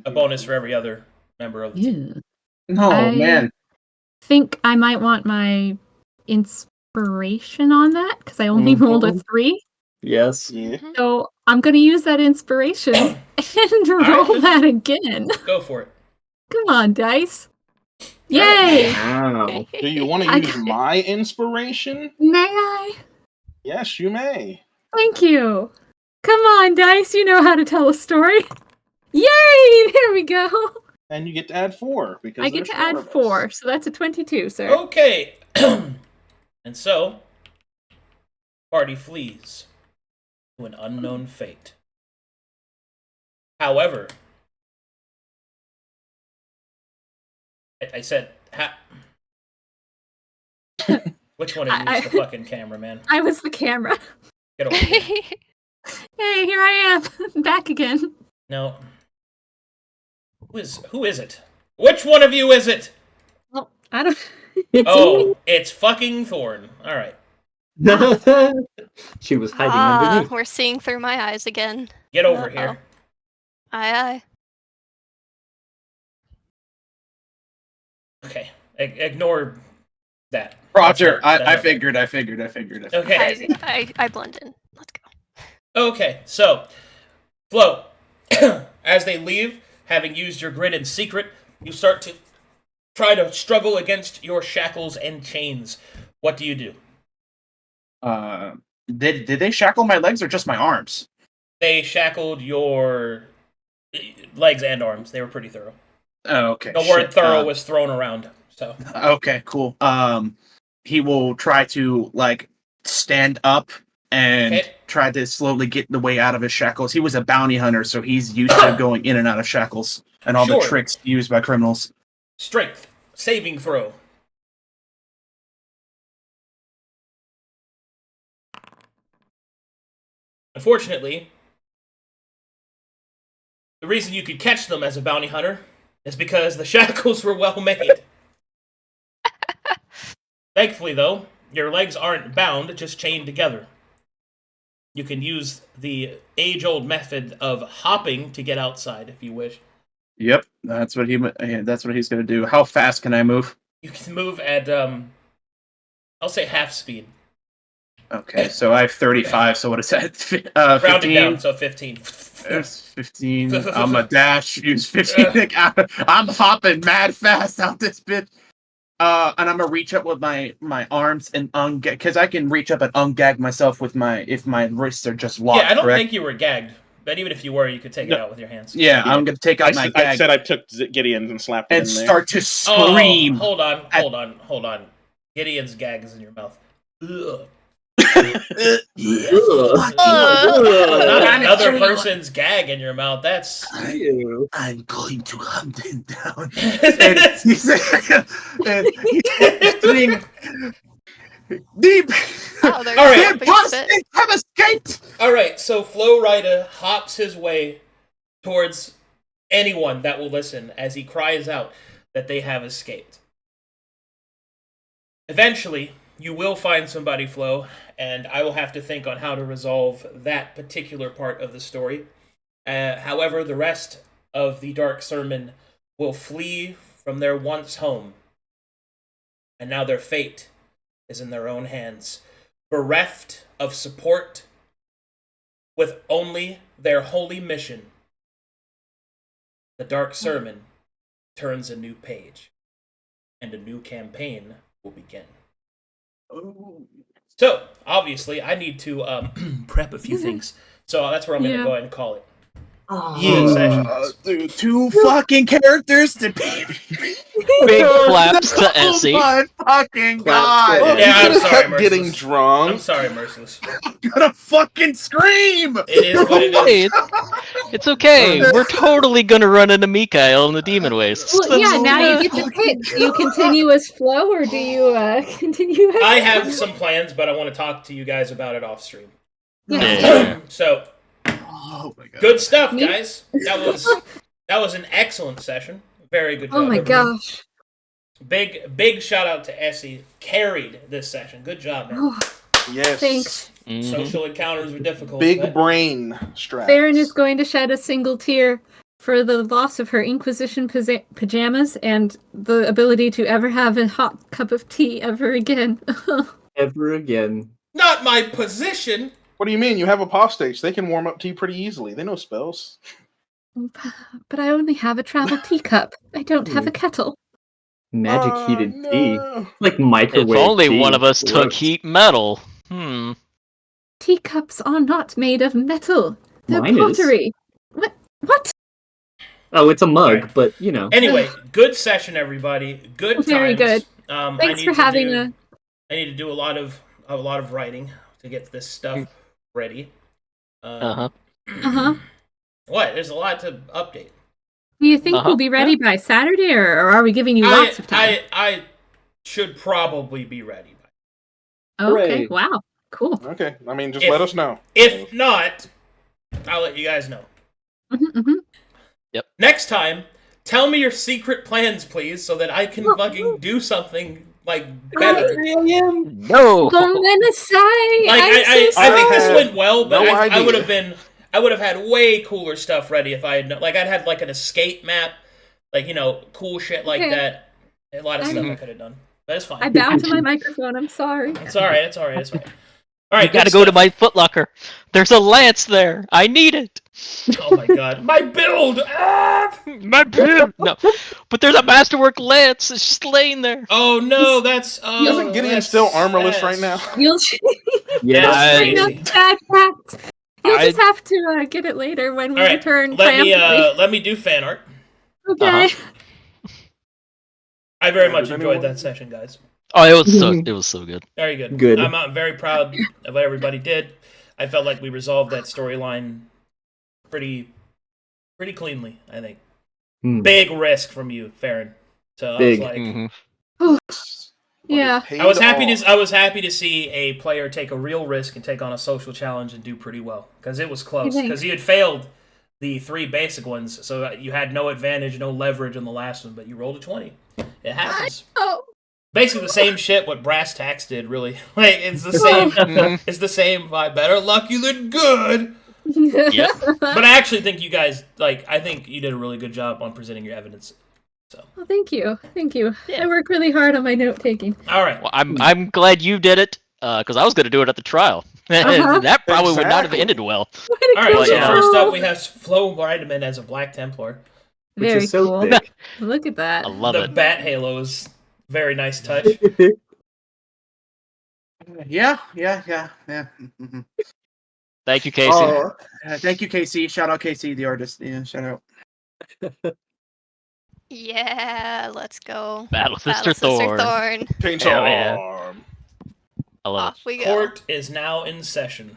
a bonus for every other member of the team. Man. I think I might want my inspiration on that, because I only rolled a 3. Yes. Yeah. So I'm going to use that inspiration and roll that again. Go for it. Come on, dice. Yay! Wow. Do you want to use my inspiration? May I? Yes, you may. Thank you. Come on, dice. You know how to tell a story. Yay! There we go. And you get to add 4 because I get to there's add 4, so that's a 22, sir. Okay. And so, party flees to an unknown fate. However, I said, which one of you is the fucking cameraman? I was the camera. Get over here. Hey, here I am. Back again. No. Who is it? Which one of you is it? Well, I don't... It's fucking Thorne. All right. She was hiding underneath. We're seeing through my eyes again. Get over here. Aye. Okay. Ignore that. Roger, That's I not figured. Okay. I blend in. Let's go. Okay, so, Flo, as they leave, having used your grin in secret, you start to try to struggle against your shackles and chains. What do you do? Did they shackle my legs or just my arms? They shackled your legs and arms. They were pretty thorough. Oh, okay. The word thorough was thrown around, so. Okay, cool. He will try to, stand up and try to slowly get the way out of his shackles. He was a bounty hunter, so he's used to going in and out of shackles and all the tricks used by criminals. Strength. Saving throw. Unfortunately, the reason you could catch them as a bounty hunter is because the shackles were well made. Thankfully, though, your legs aren't bound, just chained together. You can use the age-old method of hopping to get outside if you wish. Yep, that's what he's going to do. How fast can I move? You can move at, I'll say half speed. Okay, so I have 35, so what is that? 15? Rounding down, so 15. 15. I'm a dash, use 15. I'm hopping mad fast out this bitch. And I'm gonna reach up with my arms and because I can reach up and ungag myself with if my wrists are just locked. Yeah, I don't correct? think you were gagged, but even if you were, you could take it out with your hands. Yeah, I'm gonna take out my gag. I said I took Gideon's and slapped it and in there. start to scream. Hold on. Gideon's gag is in your mouth. Ugh. Not another person's gag in your mouth. That's. I'm going to hunt him down. And he's deep. All right. The have escaped. All right. So Flo Rida hops his way towards anyone that will listen as he cries out that they have escaped. Eventually, you will find somebody, Flo, and I will have to think on how to resolve that particular part of the story. However, the rest of the Dark Sermon will flee from their once home, and now their fate is in their own hands. Bereft of support, with only their holy mission, the Dark Sermon turns a new page, and a new campaign will begin. So, obviously, I need to prep a few things. So that's where I'm going to go ahead and call it. sessions. Dude, 2 fucking characters to PvP. Big claps to Essy. Oh my fucking god! Well, Yeah, you I'm could sorry, have kept Merciless. getting drunk. I'm sorry, Merciless. I'm gonna fucking scream! It is what it Hey, is. it's okay. We're totally gonna run into Mikael in the Demon Wastes. Well, yeah, now you get to pick. Do you continue as Flo or do you continue as... I have some plans, but I want to talk to you guys about it off stream. Yeah. So, Oh my god. good stuff, guys. That was an excellent session. Very good job. Oh my everyone. gosh. Big shout out to Essy. Carried this session. Good job, man. Oh, Yes. thanks. Mhm. Social encounters were difficult. Big but brain straps. Farryn is going to shed a single tear for the loss of her Inquisition pajamas and the ability to ever have a hot cup of tea ever again. Ever again. Not my position. What do you mean? You have apostates. They can warm up tea pretty easily. They know spells. But I only have a travel teacup. I don't have a kettle. Magic heated tea. No. Like If microwave only tea. one of us took Works. heat metal. Teacups are not made of metal. They're Mine is. pottery. What? Oh, it's a mug, Right. but you know. Anyway, good session, everybody. Good times. Very good. I Thanks need for to having do, I need to do a lot of writing to get this stuff ready. Uh-huh. Uh-huh. What? There's a lot to update. Do you think Uh-huh. we'll be ready by Saturday, or are we giving you lots of time? I should probably be ready. Okay, Hooray. wow. Cool. Okay. I mean, just If- let us know. If not, I'll let you guys know. Mm-hmm. Next time, tell me your secret plans, please, so that I can fucking do something like better. No. Gonna say, Like I think this went well, but No I idea. would have had way cooler stuff ready if I had I'd had like an escape map, like cool shit like Okay. that. A lot of stuff I could have done. But it's fine. I bow to my microphone. I'm sorry. It's all right. It's all right. It's all right. All right. You gotta good go to stuff. my footlocker. There's a lance there. I need it. Oh my god, my build! Ah! My pin. No, but there's a masterwork lance. It's just laying there. Oh no, that's Isn't Gideon still armorless right now? You'll Yeah, I- that's I know, crazy. bad fact. You'll I- just have to get it later when we All right, return let triumphantly. me do fan art. Okay. I very Yeah, much does enjoyed anyone- that session, guys. Oh, it was so good. Very good. Good. I'm very proud of what everybody did. I felt like we resolved that storyline pretty cleanly. I think. Big risk from you, Farryn. So Big. I was like, Mhm. Yeah. I was happy to see a player take a real risk and take on a social challenge and do pretty well, because it was close. Thanks. Because you had failed the 3 basic ones, so you had no advantage, no leverage on the last one, but you rolled a 20. It happens. Oh. Basically the same shit what Brass Tax did, really. Like it's the same. It's the same vibe. Better lucky than good. Yep. But I actually think you guys I think you did a really good job on presenting your evidence. So. Well, thank you. Yeah. I work really hard on my note taking. All right. Well, I'm glad you did it because I was going to do it at the trial. Uh-huh. That probably would not have Exactly. ended well. Way to All right. go, So yeah. first Flo. up, we have Flo Ridaman as a Black Templar. Which Very is so cool. thick. Look at that. I love The it. bat halo is very nice touch. Yeah. Mhm. Thank you, Casey. Oh, Thank you, Casey. Shout out Casey, the artist. Yeah, shout out. Yeah, let's go. Battle Sister Battle Sister Thorne. Thorne. Chainsaw Hell yeah. arm. I love Off we go. Court is now in session. it.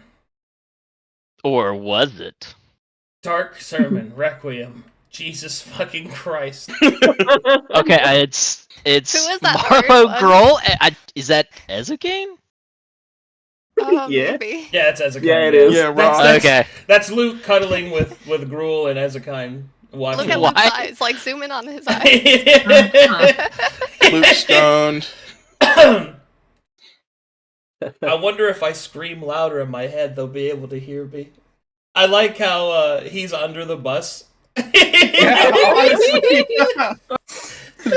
Or was it? Dark Sermon, Requiem. Jesus fucking Christ. Okay, it's Who is that Marlo third Grohl. Is that Ezekane? Oh, Yeah. maybe. Yeah, it's Ezekine. Yeah, it is. Yeah, That's- Rob. Okay. That's Luke cuddling with Gruul and Ezekine. Look Watching. at Why? Luke's eyes. Like, zoom in on his eyes. Luke stoned. I wonder if I scream louder in my head, they'll be able to hear me. I like how he's under the bus. Yeah, honestly. I'm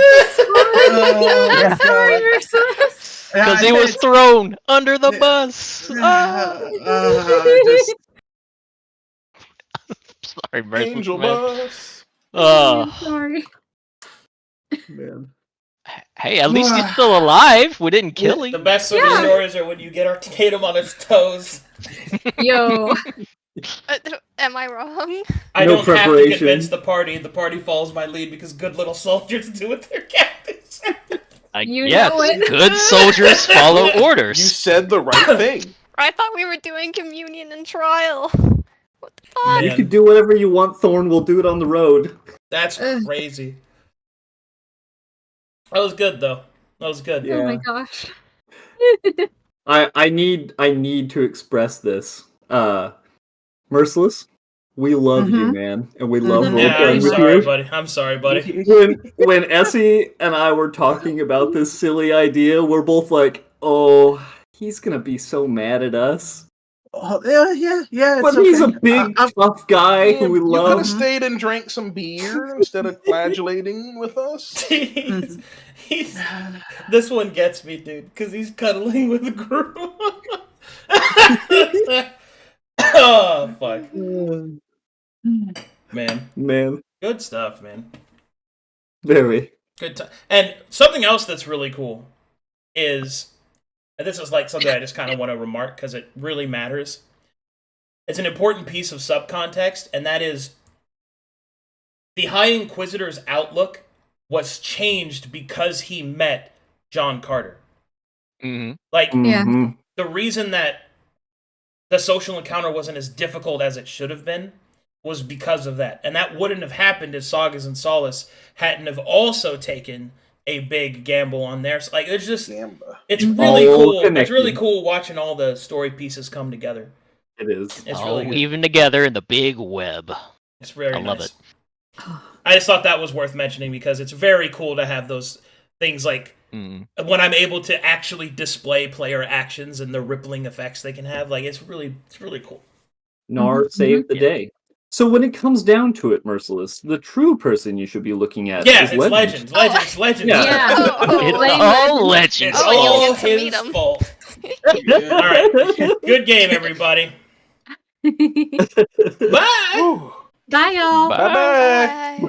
sorry, Merciless. Because he was thrown under the bus. Just, Sorry, Merciless, Angel man. bus. I'm sorry. man. Hey, at least he's still alive. We didn't kill The him. best of the stories are when you get Arcadum on his toes. Yo. Am I wrong? I No don't have to preparation. convince the party. The party follows my lead because good little soldiers do what their captains. Good soldiers follow You orders. said the right thing. I thought we were doing communion and trial. What the fuck? Man. You can do whatever you want, Thorne. We'll do it on the road. That's crazy. That was good, though. That was good. Yeah. Oh my gosh. I need to express this. Merciless, we love you, man, and we love role Yeah, playing I'm with sorry, you. buddy. I'm sorry, buddy. When Essy and I were talking about this silly idea, we're both like, "Oh, he's gonna be so mad at us." Oh, yeah. But he's a big, tough guy who we You could love. have stayed and drank some beer instead of flagellating with us. This one gets me, dude, because he's cuddling with Gru. Oh, fuck. Man. Good stuff, man. Very. Good time. And something else that's really cool is, and this is like something I just kind of want to remark because it really matters. It's an important piece of subcontext, and that is the High Inquisitor's outlook was changed because he met John Carter. Mm-hmm. Like, Mhm. the reason that the social encounter wasn't as difficult as it should have been was because of that. And that wouldn't have happened if Sagas and Solace hadn't have also taken a big gamble on theirs. Like, it's just, it's really cool. Connected. It's really cool watching all the story pieces come together. It is. It's All really good. weaving together in the big web. It's very I love nice. it. I just thought that was worth mentioning because it's very cool to have those things like when I'm able to actually display player actions and the rippling effects they can have. Like, it's really cool. Nara saved the day. So when it comes down to it, Merciless, the true person you should be looking at Yeah, is it's Legend. Legends. Legends. Yeah. It's all Legends. It's Oh, all you get to meet his 'em. fault. All right. Good game, everybody. Bye. Bye, y'all. Bye bye. Bye.